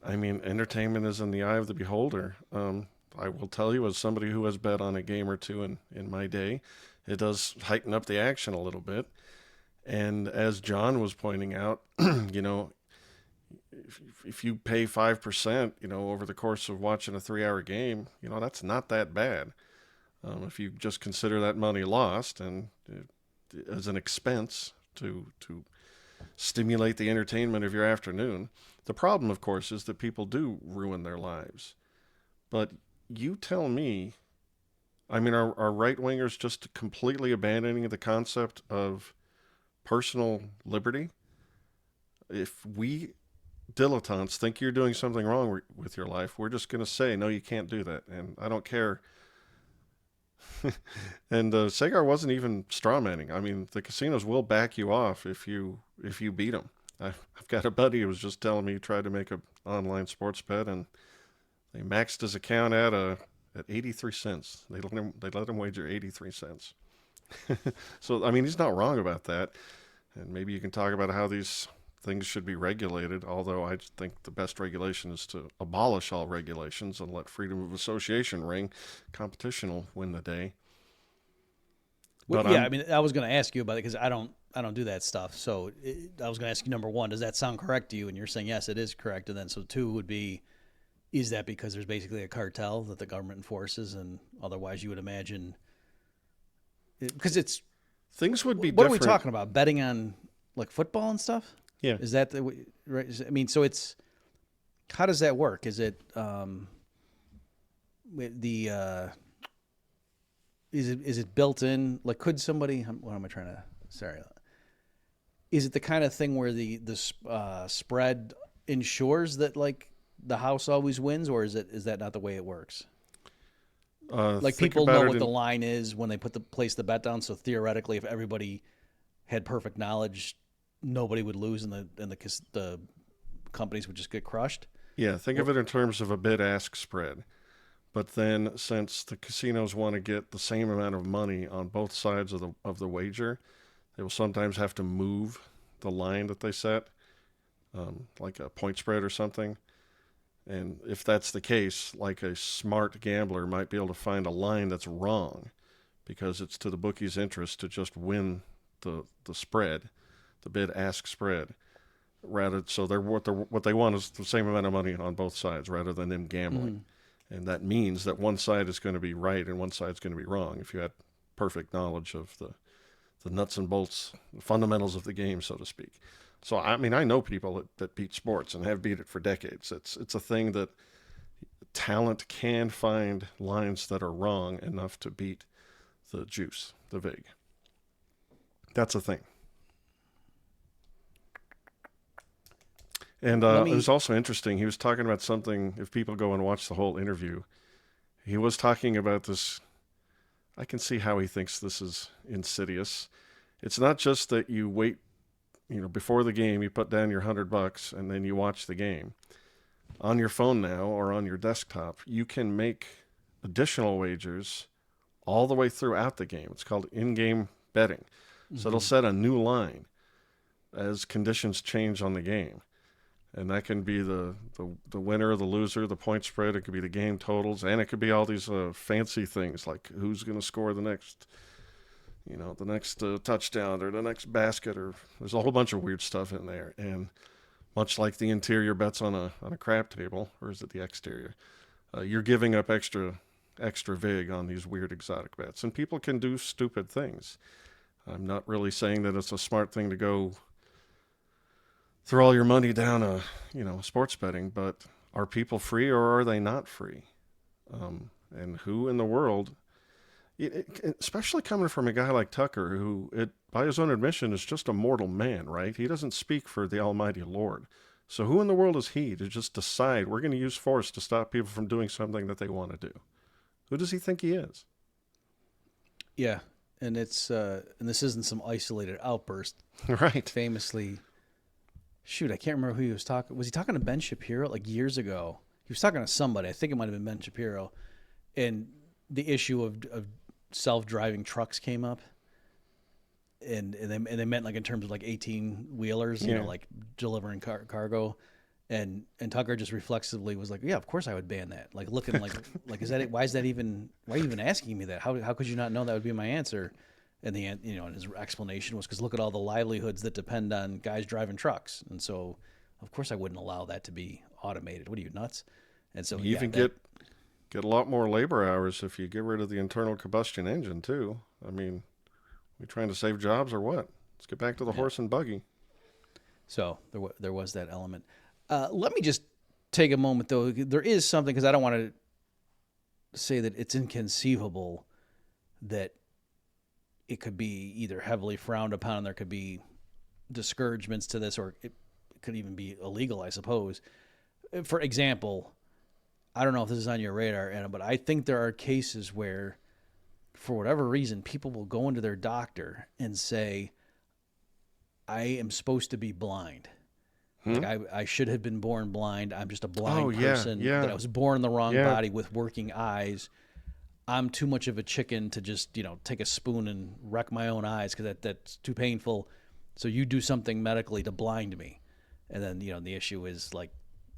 I mean, entertainment is in the eye of the beholder. I will tell you, as somebody who has bet on a game or two in my day, it does heighten up the action a little bit. And as John was pointing out, if you pay 5%, over the course of watching a 3-hour game, that's not that bad. If you just consider that money lost and as an expense to stimulate the entertainment of your afternoon. The problem, of course, is that people do ruin their lives. But you tell me, I mean, are right-wingers just completely abandoning the concept of personal liberty? If we dilettantes think you're doing something wrong with your life, we're just going to say, no, you can't do that. And I don't care. And Saagar wasn't even strawmanning. I mean, the casinos will back you off if you beat them. I've got a buddy who was just telling me he tried to make an online sports bet, and they maxed his account at 83 cents. They let him wager 83 cents. So, I mean, he's not wrong about that. And maybe you can talk about how these things should be regulated, although I think the best regulation is to abolish all regulations and let freedom of association ring. Competition will win the day. Well, yeah, I mean, I was going to ask you about it because I don't I don't do that stuff. So I was going to ask you, number one, does that sound correct to you? And you're saying yes, it is correct. And then so two would be, is that because there's basically a cartel that the government enforces, and otherwise you would imagine because it's Things would be what different. are we talking about? Betting on like football and stuff? Yeah. Is that the right? I mean, so it's how does that work? Is it is it built in? Like, could somebody? What am I trying to? Sorry. Is it the kind of thing where the spread ensures that like the house always wins, or is that not the way it works? Like Think people about know it what in- the line is when they place the bet down. So theoretically, if everybody had perfect knowledge, nobody would lose, and the companies would just get crushed. Yeah, think of it in terms of a bid-ask spread. But then, since the casinos want to get the same amount of money on both sides of the wager, they will sometimes have to move the line that they set, like a point spread or something. And if that's the case, like a smart gambler might be able to find a line that's wrong, because it's to the bookie's interest to just win the spread, the bid-ask spread. So what they want is the same amount of money on both sides, rather than them gambling. And that means that one side is going to be right and one side is going to be wrong if you had perfect knowledge of the nuts and bolts, the fundamentals of the game, so to speak. So, I mean, I know people that beat sports and have beat it for decades. It's a thing that talent can find lines that are wrong enough to beat the juice, the vig. That's a thing. And it was also interesting. He was talking about something, if people go and watch the whole interview, he was talking about this. I can see how he thinks this is insidious. It's not just that you wait, before the game, you put down your $100 and then you watch the game. On your phone now or on your desktop, you can make additional wagers all the way throughout the game. It's called in-game betting. So it'll set a new line as conditions change on the game. And that can be the winner, the loser, the point spread. It could be the game totals, and it could be all these fancy things like who's going to score the next touchdown or the next basket. Or there's a whole bunch of weird stuff in there. And much like the interior bets on a crap table, or is it the exterior? You're giving up extra vig on these weird exotic bets, and people can do stupid things. I'm not really saying that it's a smart thing to go throw all your money down sports betting, but are people free or are they not free? And who in the world, especially coming from a guy like Tucker, who, by his own admission, is just a mortal man, right? He doesn't speak for the almighty Lord. So who in the world is he to just decide we're going to use force to stop people from doing something that they want to do? Who does he think he is? Yeah, and it's and this isn't some isolated outburst. Right. Famously, shoot, I can't remember who he was talking. Was he talking to Ben Shapiro like years ago? He was talking to somebody. I think it might have been Ben Shapiro, and the issue of self-driving trucks came up, and they meant like in terms of like 18-wheelers, like delivering cargo, and Tucker just reflexively was like, yeah, of course I would ban that. Like looking like is that it? Why are you even asking me that? How could you not know that would be my answer? And and his explanation was because look at all the livelihoods that depend on guys driving trucks, and so of course I wouldn't allow that to be automated. What are you, nuts? And so you even get a lot more labor hours if you get rid of the internal combustion engine too. I mean, we trying to save jobs or what? Let's get back to the horse and buggy. So there was that element. Let me just take a moment though. There is something, because I don't want to say that it's inconceivable that it could be either heavily frowned upon and there could be discouragements to this, or it could even be illegal, I suppose. For example, I don't know if this is on your radar, Anna, but I think there are cases where, for whatever reason, people will go into their doctor and say, I am supposed to be blind. Like I should have been born blind. I'm just a blind person. That I was born in the wrong body with working eyes. I'm too much of a chicken to just, take a spoon and wreck my own eyes because that's too painful. So you do something medically to blind me. And then, the issue is like,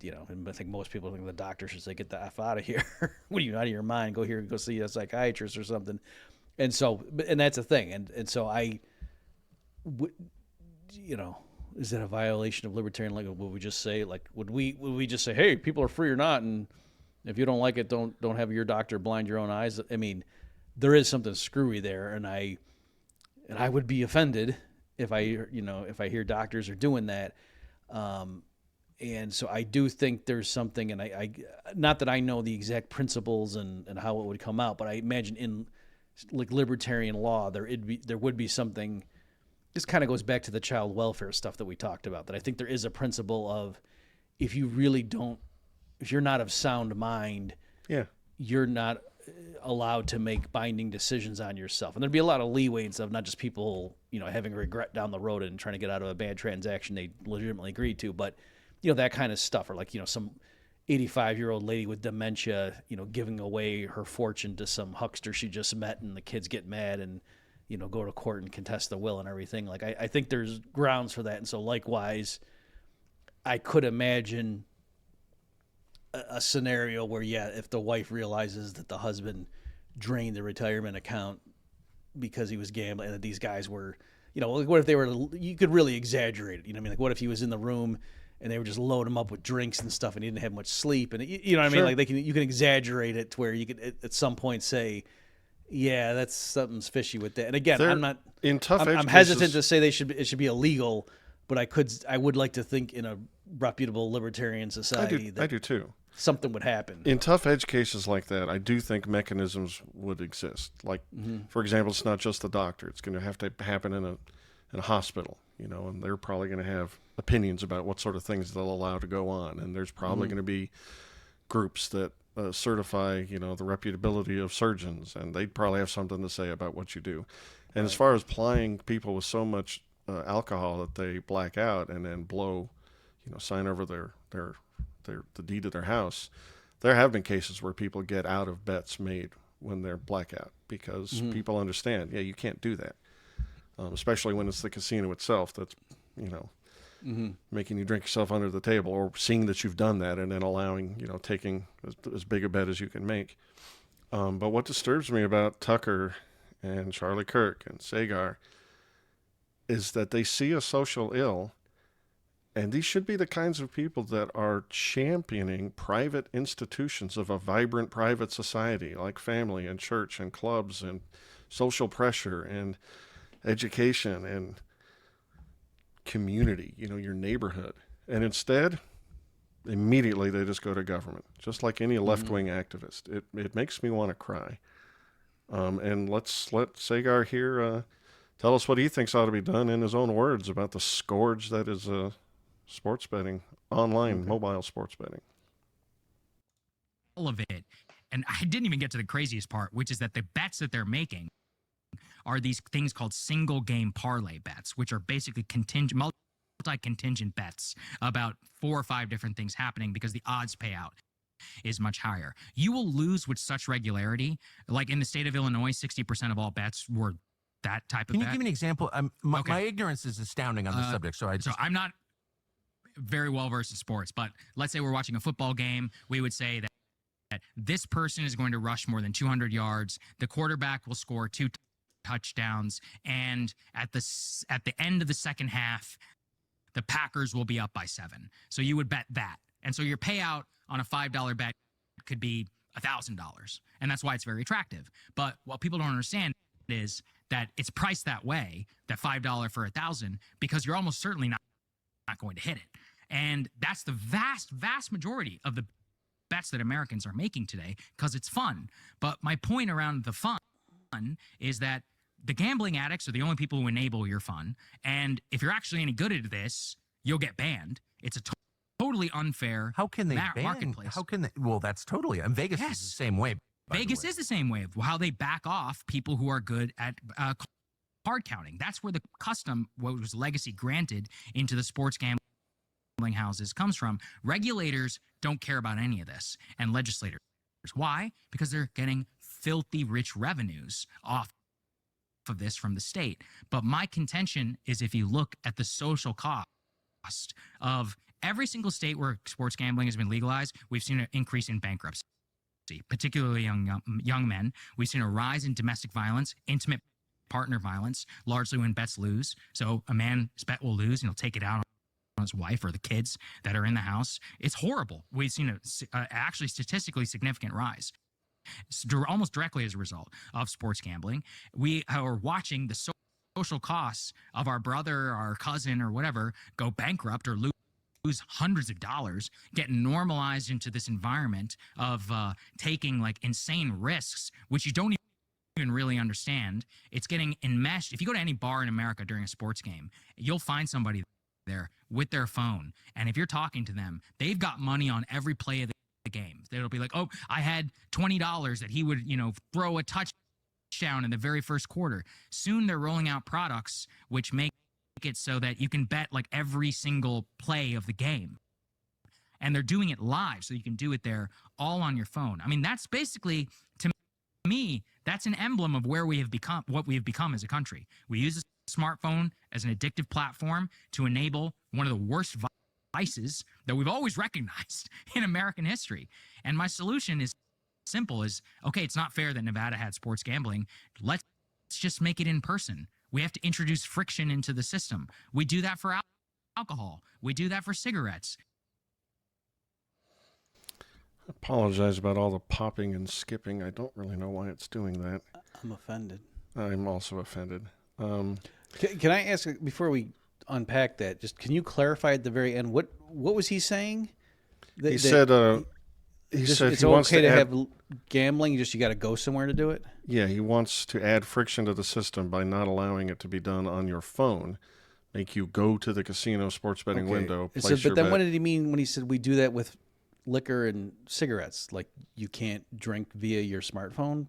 and I think most people think the doctor should say, get the F out of here. What are you, out of your mind? Go see a psychiatrist or something. And so, and that's a thing. And so you know, is that a violation of libertarian? Like, would we just say, like, would we just say, hey, people are free or not, and if you don't like it, don't have your doctor blind your own eyes? I mean, there is something screwy there, and I would be offended if I hear doctors are doing that. And so I do think there's something, and I not that I know the exact principles and how it would come out, but I imagine in like libertarian law there would be something. This kind of goes back to the child welfare stuff that we talked about, that I think there is a principle of if you're not of sound mind, you're not allowed to make binding decisions on yourself. And there'd be a lot of leeway and stuff, not just people, having regret down the road and trying to get out of a bad transaction they legitimately agreed to, but, that kind of stuff, or like, some 85-year-old lady with dementia, giving away her fortune to some huckster she just met, and the kids get mad and, go to court and contest the will and everything. Like, I think there's grounds for that. And so likewise, I could imagine a scenario where, if the wife realizes that the husband drained the retirement account because he was gambling, and that these guys were, like, what if they were, you could really exaggerate it. Like, what if he was in the room and they would just load him up with drinks and stuff, and he didn't have much sleep, and you know what I mean? Like, you can exaggerate it to where you could at some point say, yeah, that's something's fishy with that. And again, I'm hesitant to say it should be illegal, but I would like to think in a reputable libertarian society I do too. Something would happen. In tough edge cases like that, I do think mechanisms would exist. Like, for example, it's not just the doctor. It's going to have to happen in a hospital, and they're probably going to have opinions about what sort of things they'll allow to go on. And there's probably going to be groups that certify, the reputability of surgeons, and they'd probably have something to say about what you do. And as far as plying people with so much alcohol that they black out and then blow, sign over the deed of their house, there have been cases where people get out of bets made when they're blackout because people understand, you can't do that, especially when it's the casino itself that's, making you drink yourself under the table, or seeing that you've done that and then allowing, taking as big a bet as you can make. But what disturbs me about Tucker and Charlie Kirk and Saagar is that they see a social ill, and these should be the kinds of people that are championing private institutions of a vibrant private society, like family and church and clubs and social pressure and education and community, your neighborhood. And instead, immediately they just go to government, just like any left-wing activist. It makes me want to cry. And let's let Saagar here tell us what he thinks ought to be done in his own words about the scourge that is sports betting, online mobile sports betting. All of it. And I didn't even get to the craziest part, which is that the bets that they're making are these things called single game parlay bets, which are basically multi-contingent bets about 4 or 5 different things happening because the odds payout is much higher. You will lose with such regularity. Like in the state of Illinois, 60% of all bets were that type of bet. Can you give me an example? My ignorance is astounding on the subject. So I'm not very well versed in sports, but let's say we're watching a football game. We would say that this person is going to rush more than 200 yards. The quarterback will score 2 touchdowns, and at the end of the second half, the Packers will be up by 7. So you would bet that, and so your payout on a $5 bet could be $1,000, and that's why it's very attractive. But what people don't understand is that it's priced that way, that $5 for 1,000, because you're almost certainly not going to hit it, and that's the vast majority of the bets that Americans are making today because it's fun. But my point around the fun is that the gambling addicts are the only people who enable your fun. And if you're actually any good at this, you'll get banned. It's a totally unfair marketplace. How can they? Well, that's totally. And Vegas is the same way. Vegas is the same way of how they back off people who are good at card counting. That's where the custom, what was legacy granted into the sports gambling houses, comes from. Regulators don't care about any of this, and legislators. Why? Because they're getting filthy rich revenues off of this from the state. But my contention is, if you look at the social cost of every single state where sports gambling has been legalized, we've seen an increase in bankruptcy, particularly young men. We've seen a rise in domestic violence, intimate partner violence, largely when bets lose. So a man's bet will lose and he'll take it out on his wife or the kids that are in the house. It's horrible. We've seen a actually statistically significant rise, almost directly as a result of sports gambling. We are watching the social costs of our brother, our cousin, or whatever go bankrupt or lose hundreds of dollars, get normalized into this environment of taking like insane risks, which you don't even really understand. It's getting enmeshed. If you go to any bar in America during a sports game, you'll find somebody there with their phone. And if you're talking to them, they've got money on every play of the game. They'll be like, oh, I had $20 that he would, throw a touchdown in the very first quarter. Soon they're rolling out products which make it so that you can bet like every single play of the game. And they're doing it live, so you can do it there all on your phone. I mean, that's basically, to me, that's an emblem of where we have become, what we have become as a country. We use a smartphone as an addictive platform to enable one of the worst vices that we've always recognized in American history. And my solution is simple: okay, it's not fair that Nevada had sports gambling. Let's just make it in person. We have to introduce friction into the system. We do that for alcohol. We do that for cigarettes. I apologize about all the popping and skipping. I don't really know why it's doing that. I'm offended. I'm also offended. Can I ask, before we unpack that, just can you clarify at the very end, what was he saying? He said it's he wants okay to add, have gambling, just you got to go somewhere to do it? Yeah, he wants to add friction to the system by not allowing it to be done on your phone. Make you go to the casino sports betting window, place your but then bet. what did he mean when he said we do that with liquor and cigarettes? Like, you can't drink via your smartphone?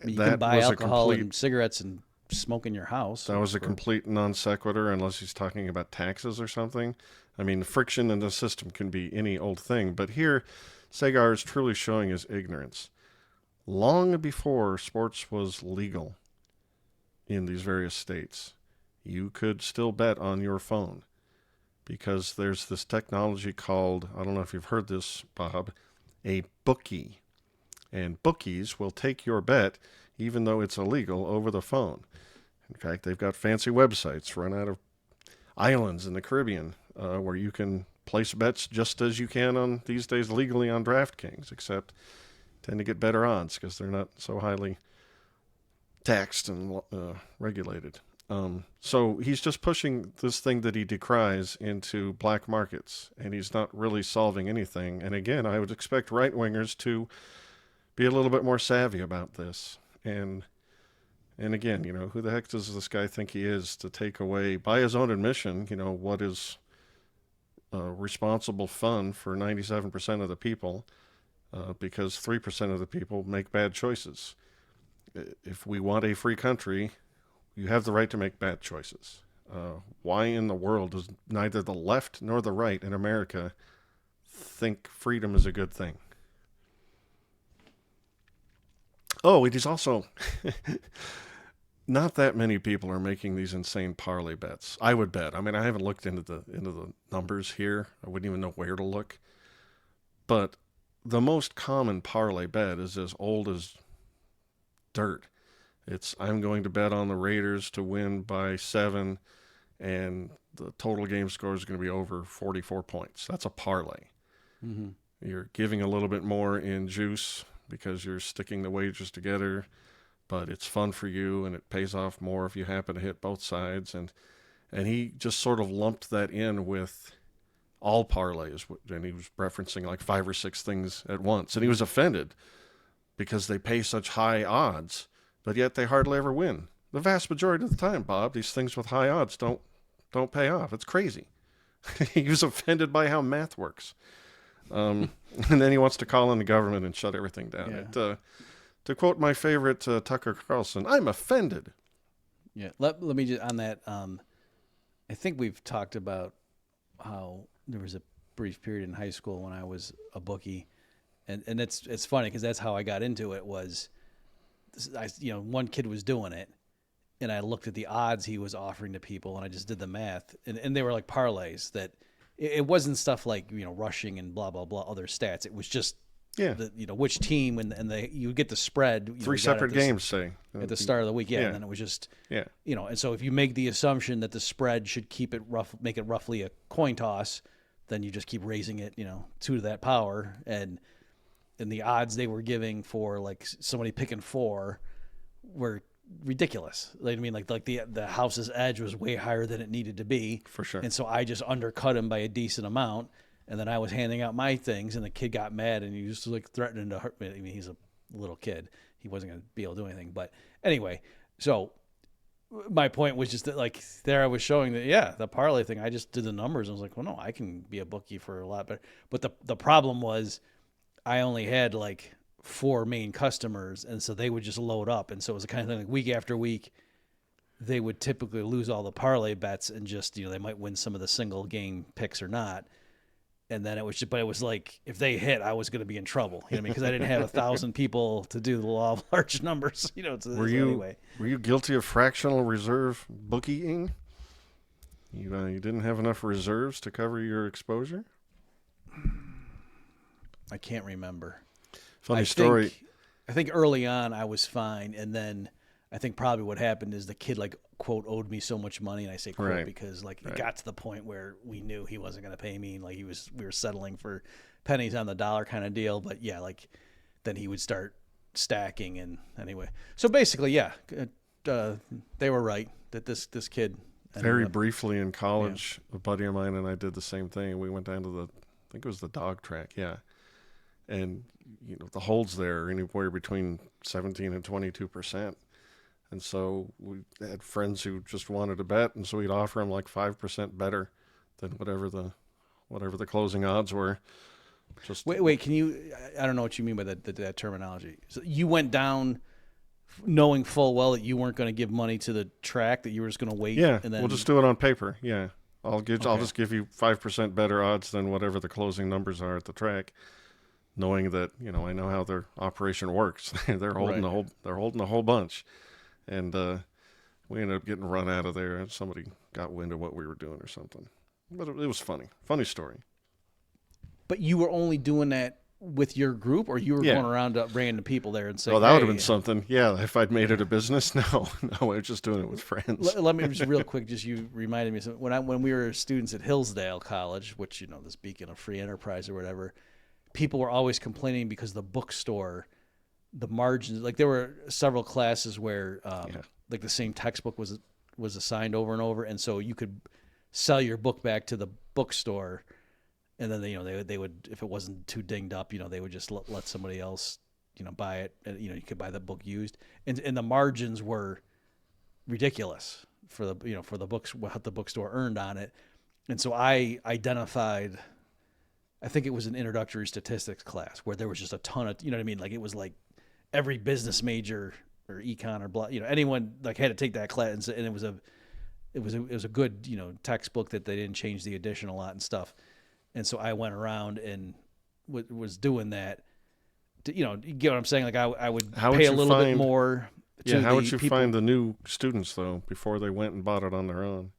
I mean, you can buy alcohol and cigarettes and smoke in your house. That was a complete non sequitur, unless he's talking about taxes or something. I mean, friction in the system can be any old thing, but here Saagar is truly showing his ignorance. Long before sports was legal in these various states, you could still bet on your phone, because there's this technology called, I don't know if you've heard this, Bob, a bookie. And bookies will take your bet, even though it's illegal, over the phone. In fact, they've got fancy websites run out of islands in the Caribbean where you can place bets just as you can on these days legally on DraftKings, except tend to get better odds because they're not so highly taxed and regulated. So he's just pushing this thing that he decries into black markets, and he's not really solving anything. And again, I would expect right-wingers to be a little bit more savvy about this. And again, who the heck does this guy think he is to take away, by his own admission, what is responsible fun for 97% of the people, because 3% of the people make bad choices. If we want a free country, you have the right to make bad choices. Why in the world does neither the left nor the right in America think freedom is a good thing? Oh, it is also not that many people are making these insane parlay bets. I would bet. I mean, I haven't looked into the numbers here. I wouldn't even know where to look. But the most common parlay bet is as old as dirt. It's, I'm going to bet on the Raiders to win by 7, and the total game score is going to be over 44 points. That's a parlay. Mm-hmm. You're giving a little bit more in juice because you're sticking the wagers together, but it's fun for you and it pays off more if you happen to hit both sides. And he just sort of lumped that in with all parlays, and he was referencing like 5 or 6 things at once. And he was offended because they pay such high odds, but yet they hardly ever win. The vast majority of the time, Bob, these things with high odds don't pay off. It's crazy. He was offended by how math works. And then he wants to call in the government and shut everything down. Yeah. To quote my favorite Tucker Carlson, I'm offended. Yeah. Let me just, on that, I think we've talked about how there was a brief period in high school when I was a bookie, and it's funny because that's how I got into it. Was one kid was doing it, and I looked at the odds he was offering to people, and I just did the math, and they were like parlays that it wasn't stuff like rushing and blah blah blah other stats. It was just Yeah. Which team, and you get the spread. Three separate games, say. At the start of the week, and then it was just, and so if you make the assumption that the spread should make it roughly a coin toss, then you just keep raising it, 2 to that power, and the odds they were giving for like somebody picking 4 were ridiculous. Like, I mean, like the house's edge was way higher than it needed to be. For sure. And so I just undercut him by a decent amount, and then I was handing out my things, and the kid got mad, and he was like threatening to hurt me. I mean, he's a little kid. He wasn't going to be able to do anything. But anyway, so my point was just that, like, there I was showing that, the parlay thing, I just did the numbers. I was like, well, no, I can be a bookie for a lot better. But the problem was I only had like 4 main customers, and so they would just load up. And so it was the kind of thing like week after week, they would typically lose all the parlay bets and just, they might win some of the single game picks or not. And then it was like, if they hit, I was going to be in trouble, because I didn't have 1,000 people to do the law of large numbers, Were you guilty of fractional reserve bookieing? You didn't have enough reserves to cover your exposure? I can't remember. Funny story. I think early on I was fine, and then I think probably what happened is the kid, like, quote, owed me so much money, and I say quote right. because like it got to the point where we knew he wasn't going to pay me, and like we were settling for pennies on the dollar kind of deal. But yeah, like then he would start stacking, and anyway, so basically, they were right that this kid very briefly in college, a buddy of mine and I did the same thing. We went down to I think it was the dog track, and the holds there are anywhere between 17 and 22%. And so we had friends who just wanted to bet, and so we'd offer them like 5% better than whatever the closing odds were. Just wait, can you? I don't know what you mean by that terminology. So you went down knowing full well that you weren't going to give money to the track, that you were just going to wait. Yeah, and then we'll just do it on paper. Yeah, I'll just give you 5% better odds than whatever the closing numbers are at the track, knowing that I know how their operation works. They're holding a whole bunch. And we ended up getting run out of there, and somebody got wind of what we were doing or something. But it was funny. Funny story. But you were only doing that with your group, or you were going around to random people there and saying, well, that would have been something. Yeah, if I'd made it a business. No, I was just doing it with friends. Let me just real quick, you reminded me of something. When we were students at Hillsdale College, which, this beacon of free enterprise or whatever, people were always complaining because the bookstore, the margins, like there were several classes where like the same textbook was assigned over and over, and so you could sell your book back to the bookstore, and then they would, if it wasn't too dinged up, they would just let somebody else buy it, and you could buy the book used, and the margins were ridiculous for the for the books, what the bookstore earned on it. And so I identified, I think it was an introductory statistics class where there was just a ton of, like it was like every business major or econ or blah, anyone like had to take that class, and it was a good, textbook that they didn't change the edition a lot and stuff. And so I went around and was doing that. You get what I'm saying? Like I would pay a little bit more. How would you find the new students though before they went and bought it on their own?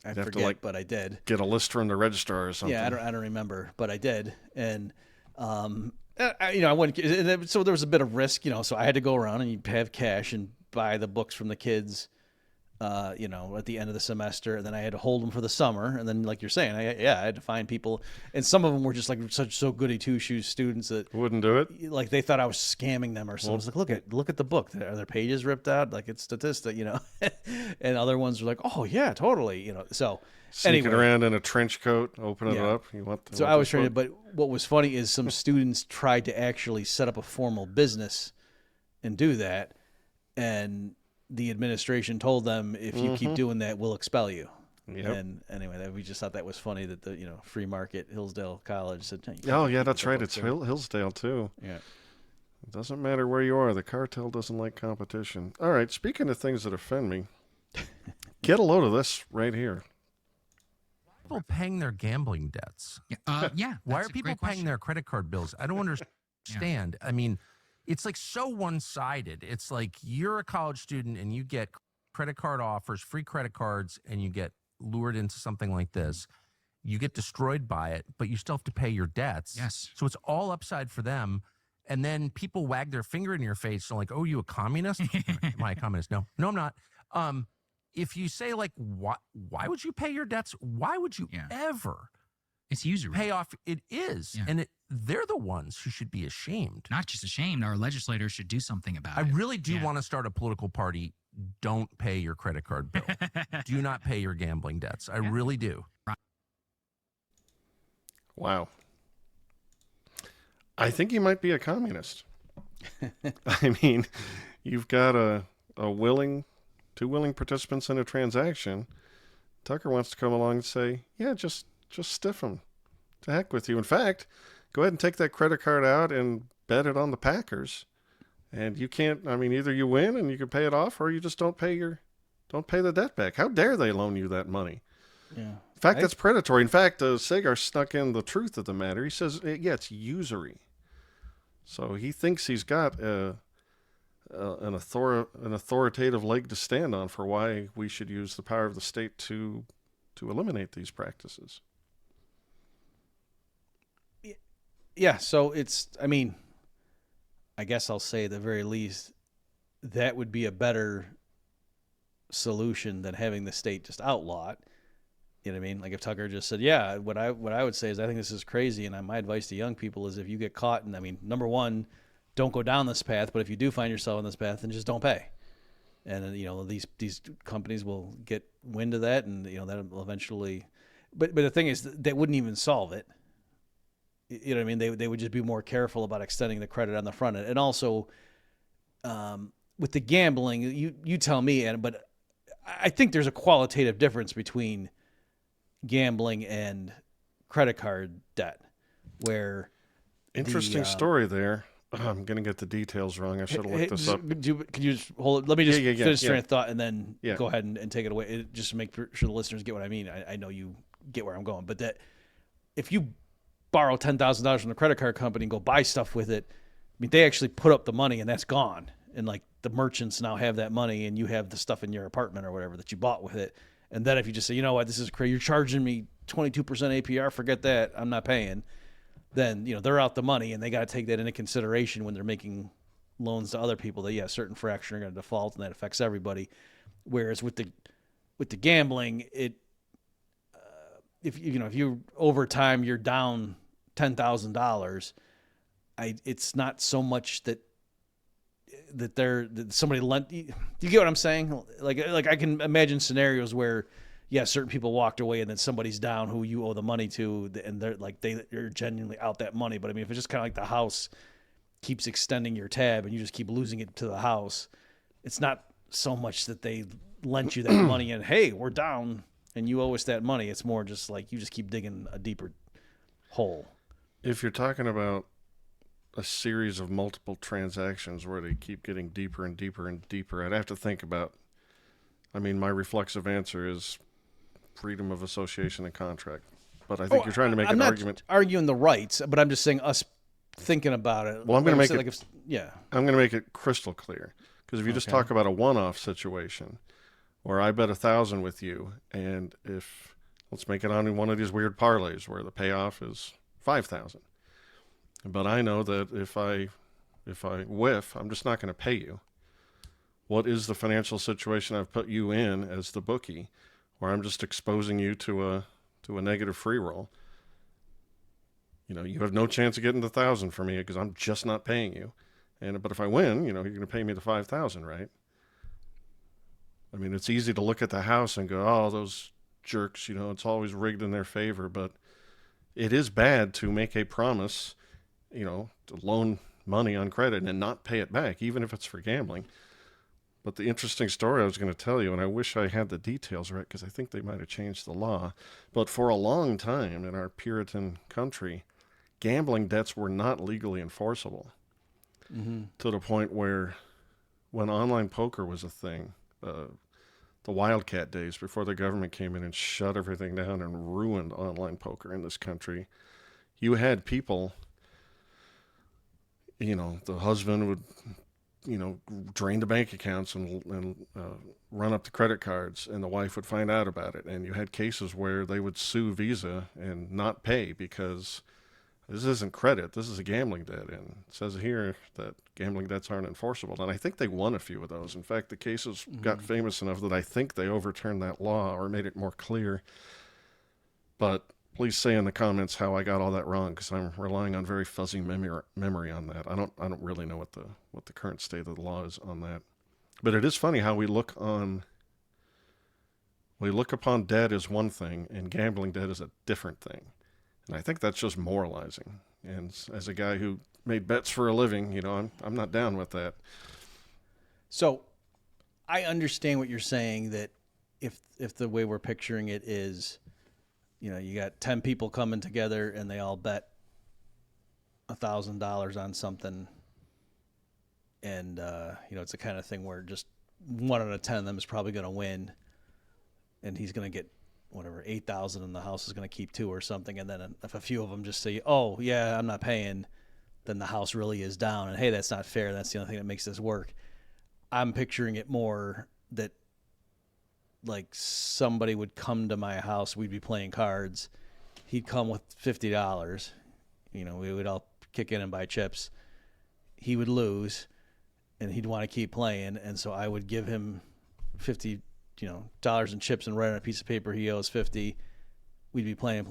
I forget, but I did get a list from the registrar or something. Yeah, I don't remember, but I did, and I went. So there was a bit of risk, so I had to go around and you have cash and buy the books from the kids, at the end of the semester, and then I had to hold them for the summer, and then like you're saying, I had to find people, and some of them were just like so goody two shoes students that wouldn't do it. Like they thought I was scamming them or something. I was like, look at the book. Are their pages ripped out? Like it's statistic, and other ones were like, oh yeah, totally, So sneaking around in a trench coat, opening it up. So I was trying to, but what was funny is some students tried to actually set up a formal business and do that, and the administration told them, if you keep doing that, we'll expel you. Yep. And anyway, we just thought that was funny that the free market Hillsdale College said, oh yeah, that's right. It's Hillsdale too. Yeah. It doesn't matter where you are. The cartel doesn't like competition. All right. Speaking of things that offend me, get a load of this right here. People paying their gambling debts. Why are people paying their credit card bills? I don't understand. I mean, it's like so one-sided. It's like you're a college student and you get credit card offers, free credit cards, and you get lured into something like this. You get destroyed by it, but you still have to pay your debts. Yes. So it's all upside for them. And then people wag their finger in your face and like, oh, you a communist? Am I a communist? No, I'm not. If you say like, why would you pay your debts? Why would you ever It's usury. pay off? It is. Yeah. And they're the ones who should be ashamed. Not just ashamed. Our legislators should do something about I it. really do want to start a political party. Don't pay your credit card bill. Do not pay your gambling debts. I really do. Wow. I think he might be a communist. I mean, you've got two willing participants in a transaction. Tucker wants to come along and say, yeah, just stiff him. To heck with you. In fact, go ahead and take that credit card out and bet it on the Packers. And you can't, I mean, either you win and you can pay it off, or you just don't pay the debt back. How dare they loan you that money? Yeah. In fact, that's predatory. In fact, Saagar snuck in the truth of the matter. He says, yeah, it's usury. So he thinks he's got an authoritative leg to stand on for why we should use the power of the state to eliminate these practices. Yeah, so I mean, I guess I'll say at the very least, that would be a better solution than having the state just outlaw it. You know what I mean? Like if Tucker just said, yeah, what I would say is I think this is crazy, and my advice to young people is if you get caught, and I mean, number one, don't go down this path, but if you do find yourself on this path, then just don't pay. And you know, these companies will get wind of that, and you know that will eventually. But the thing is, they wouldn't even solve it. You know what I mean? They would just be more careful about extending the credit on the front end, and also with the gambling, you tell me, Adam, but I think there's a qualitative difference between gambling and credit card debt, where interesting story there. I'm going to get the details wrong. I should have looked this up. Can you just hold it? Let me just finish train of thought and then Yeah. go ahead and take it away. Just to make sure the listeners get what I mean. I know you get where I'm going, but that if you borrow $10,000 from the credit card company and go buy stuff with it, I mean, they actually put up the money and that's gone. And like the merchants now have that money and you have the stuff in your apartment or whatever that you bought with it. And then if you just say, you know what, this is crazy, you're charging me 22% APR, forget that, I'm not paying. Then, you know, they're out the money and they got to take that into consideration when they're making loans to other people that, yeah, a certain fraction are going to default and that affects everybody. Whereas with the gambling, if you over time you're down $10,000, it's not so much that somebody lent. You get what I'm saying? Like I can imagine scenarios where, yeah, certain people walked away and then somebody's down who you owe the money to, and they're genuinely out that money. But I mean, if it's just kind of like the house keeps extending your tab and you just keep losing it to the house, it's not so much that they lent you that money and hey, we're down and you owe us that money. It's more just like you just keep digging a deeper hole. If you're talking about a series of multiple transactions where they keep getting deeper and deeper and deeper, I'd have to think about, I mean, my reflexive answer is freedom of association and contract. But I think you're trying to make an argument. I'm not arguing the rights, but I'm just saying us thinking about it. Well, I'm going to make it, I'm going to make it crystal clear. Because if you just talk about a one-off situation where I bet 1,000 with you, and let's make it on one of these weird parlays where the payoff is 5,000. But I know that if I whiff, I'm just not going to pay you. What is the financial situation I've put you in as the bookie, where I'm just exposing you to a negative free roll? You know, you have no chance of getting the 1,000 for me because I'm just not paying you. But if I win, you know, you're going to pay me the 5,000, right? I mean, it's easy to look at the house and go, oh, those jerks, you know, it's always rigged in their favor. But it is bad to make a promise, you know, to loan money on credit and not pay it back, even if it's for gambling. But the interesting story I was going to tell you, and I wish I had the details right because I think they might have changed the law, but for a long time in our Puritan country, gambling debts were not legally enforceable. Mm-hmm. To the point where when online poker was a thing, the Wildcat days before the government came in and shut everything down and ruined online poker in this country, you had people, you know, the husband would drain the bank accounts and run up the credit cards, and the wife would find out about it. And you had cases where they would sue Visa and not pay because this isn't credit, this is a gambling debt. And it says here that gambling debts aren't enforceable. And I think they won a few of those. In fact, the cases got famous enough that I think they overturned that law or made it more clear. But please say in the comments how I got all that wrong, because I'm relying on very fuzzy memory on that. I don't really know what the current state of the law is on that. But it is funny how we look upon debt as one thing and gambling debt as a different thing. And I think that's just moralizing. And as a guy who made bets for a living, I'm not down with that. So I understand what you're saying, that if the way we're picturing it is, you got 10 people coming together and they all bet $1,000 on something. And, it's the kind of thing where just 1 out of 10 of them is probably going to win. And he's going to get whatever, 8,000, and the house is going to keep 2 or something. And then if a few of them just say, oh yeah, I'm not paying, then the house really is down. And hey, that's not fair. That's the only thing that makes this work. I'm picturing it more that like somebody would come to my house, we'd be playing cards. He'd come with $50. We would all kick in and buy chips. He would lose and he'd want to keep playing. And so I would give him $50, dollars in chips and write on a piece of paper he owes 50. We'd be playing,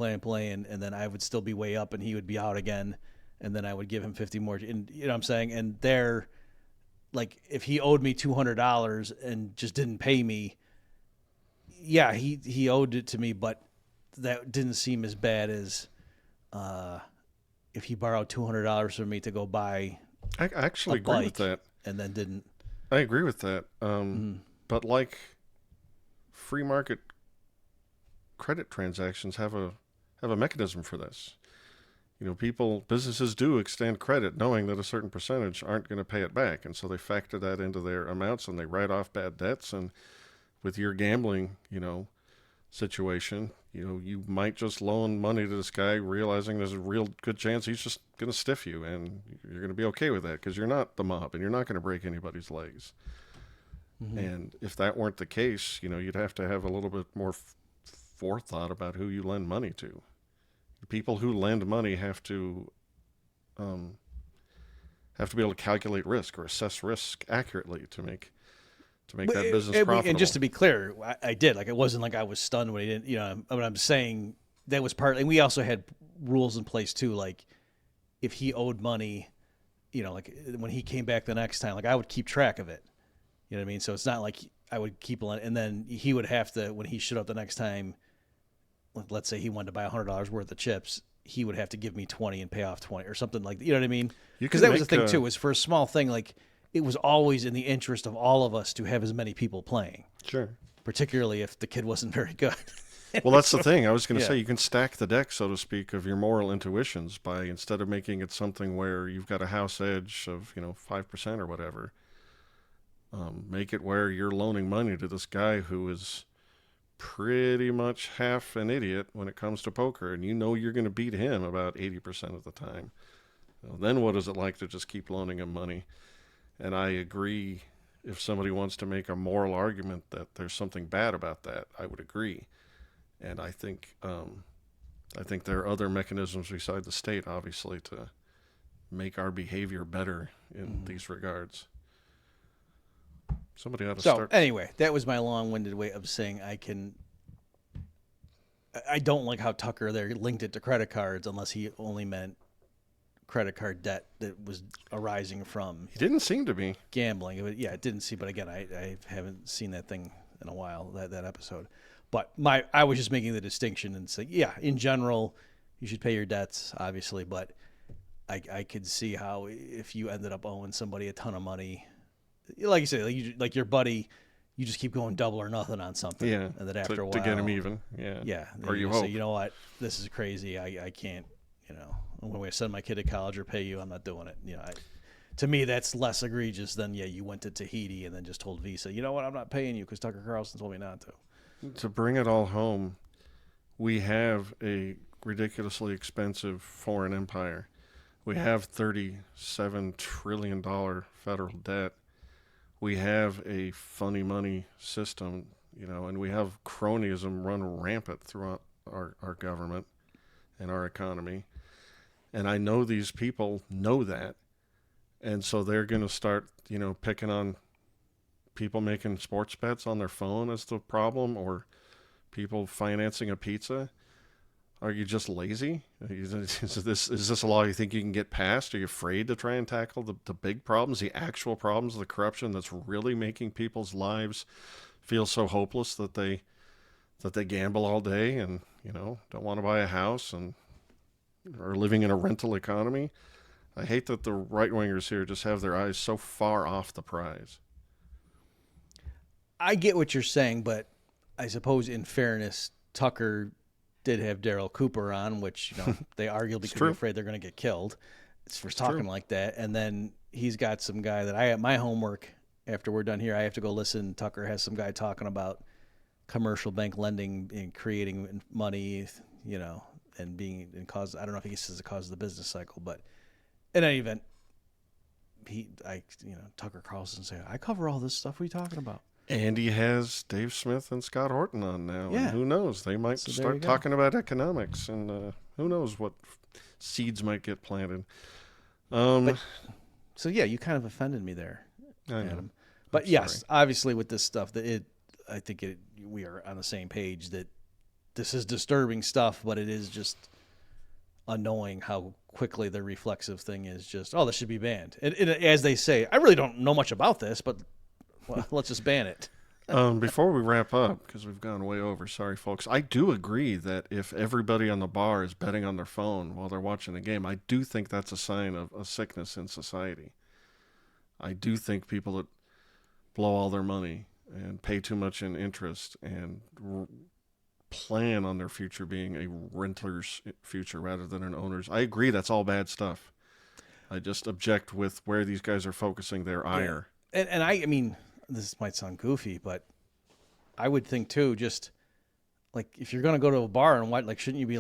and then I would still be way up and he would be out again. And then I would give him 50 more. And you know what I'm saying? And there, like, if he owed me $200 and just didn't pay me, yeah, he owed it to me, but that didn't seem as bad as if he borrowed $200 from me to go buy I actually agree with that. And then didn't. I agree with that. But like free market credit transactions have a mechanism for this. Businesses do extend credit knowing that a certain percentage aren't going to pay it back. And so they factor that into their amounts and they write off bad debts. And with your gambling, situation, you might just loan money to this guy realizing there's a real good chance he's just going to stiff you, and you're going to be okay with that because you're not the mob and you're not going to break anybody's legs. And if that weren't the case, you'd have to have a little bit more forethought about who you lend money to. The people who lend money have to be able to calculate risk or assess risk accurately to make that business profitable. And just to be clear, I did. Like, it wasn't like I was stunned when he didn't. But I'm saying that was partly. And we also had rules in place too. Like, if he owed money, like when he came back the next time, like I would keep track of it. You know what I mean? So it's not like I would keep, and then he would have to, when he showed up the next time, let's say he wanted to buy $100 worth of chips, he would have to give me 20 and pay off 20 or something like that. You know what I mean? Because that was the thing too, is for a small thing, like it was always in the interest of all of us to have as many people playing. Sure. Particularly if the kid wasn't very good. Well, that's the thing. I was going to say, you can stack the deck, so to speak, of your moral intuitions by, instead of making it something where you've got a house edge of, 5% or whatever, make it where you're loaning money to this guy who is pretty much half an idiot when it comes to poker, and you're going to beat him about 80% of the time. Then what is it like to just keep loaning him money? And I agree, if somebody wants to make a moral argument that there's something bad about that, I would agree. And I think there are other mechanisms besides the state, obviously, to make our behavior better in these regards. Somebody ought to start. So anyway, that was my long-winded way of saying I don't like how Tucker there linked it to credit cards unless he only meant credit card debt that was arising from. He didn't seem to be gambling. It didn't see. But again, I haven't seen that thing in a while. That episode. But I was just making the distinction and saying, yeah, in general, you should pay your debts, obviously. But I could see how if you ended up owing somebody a ton of money, like you say, like your buddy, you just keep going double or nothing on something. Yeah. And then after a while, to get him even. Yeah. Yeah. Or you say, hope. you know what? This is crazy. I can't. When I send my kid to college or pay you, I'm not doing it. To me, that's less egregious than you went to Tahiti and then just told Visa, you know what? I'm not paying you because Tucker Carlson told me not to. To bring it all home, we have a ridiculously expensive foreign empire We have $37 trillion federal debt. We have a funny money system, and we have cronyism run rampant throughout our government and our economy. And I know these people know that. And so they're going to start, picking on people making sports bets on their phone as the problem, or people financing a pizza. Are you just lazy? Is this a law you think you can get passed? Are you afraid to try and tackle the big problems, the actual problems, the corruption that's really making people's lives feel so hopeless that they gamble all day and, don't want to buy a house and are living in a rental economy? I hate that the right-wingers here just have their eyes so far off the prize. I get what you're saying, but I suppose in fairness, Tucker did have Daryl Cooper on, which they argue because they're afraid they're going to get killed. It's for talking like that. And then he's got some guy that I have my homework after we're done here. I have to go listen. Tucker has some guy talking about commercial bank lending and creating money, and being in cause. I don't know if he says the cause of the business cycle, but in any event, Tucker Carlson say, I cover all this stuff. What are you talking about? And he has Dave Smith and Scott Horton on now. Yeah. And who knows? They might start talking about economics, and who knows what seeds might get planted. You kind of offended me there, Adam. But yes, obviously with this stuff, I think we are on the same page that this is disturbing stuff, but it is just annoying how quickly the reflexive thing is just, this should be banned. And as they say, I really don't know much about this, but let's just ban it. Before we wrap up, because we've gone way over, sorry folks, I do agree that if everybody on the bar is betting on their phone while they're watching the game, I do think that's a sign of a sickness in society. I do think people that blow all their money and pay too much in interest and plan on their future being a renter's future rather than an owner's, I agree that's all bad stuff. I just object with where these guys are focusing their ire. And I mean, this might sound goofy, but I would think too, just like if you're going to go to a bar and shouldn't you be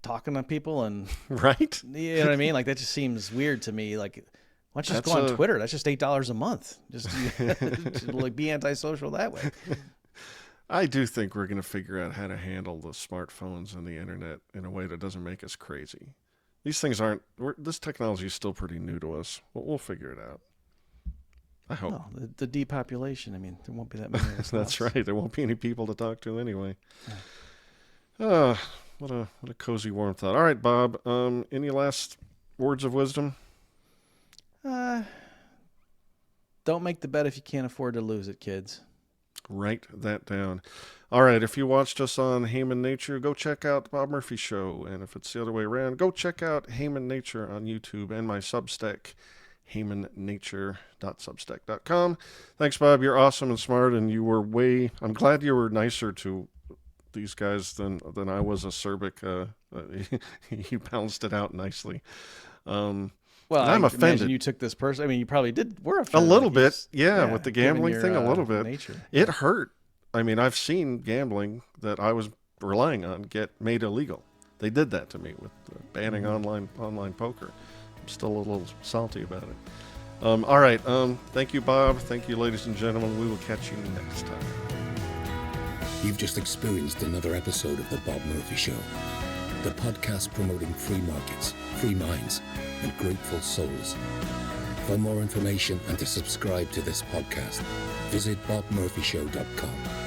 talking to people and right? You know what I mean? That just seems weird to me. Why don't you just go on Twitter? That's just $8 a month. Just be antisocial that way. I do think we're going to figure out how to handle the smartphones and the internet in a way that doesn't make us crazy. These things this technology is still pretty new to us. We'll figure it out. I hope. No, the depopulation. I mean, there won't be that many of us. That's right. There won't be any people to talk to anyway. Yeah. What a cozy, warm thought. All right, Bob. Any last words of wisdom? Don't make the bet if you can't afford to lose it, kids. Write that down. All right, if you watched us on Heyman Nature, go check out the Bob Murphy Show. And if it's the other way around, go check out Heyman Nature on YouTube and my Substack, heymannature.substack.com. Thanks, Bob. You're awesome and smart, and I'm glad you were nicer to these guys than I was acerbic. You balanced it out nicely. Well, I'm offended. Imagine you took this person. I mean, you probably were offended. A little bit, with the gambling thing, a little bit. Nature. It hurt. I mean, I've seen gambling that I was relying on get made illegal. They did that to me with banning online poker. I'm still a little salty about it. All right. Thank you, Bob. Thank you, ladies and gentlemen. We will catch you next time. You've just experienced another episode of The Bob Murphy Show, the podcast promoting free markets, free minds, and grateful souls. For more information and to subscribe to this podcast, visit bobmurphyshow.com.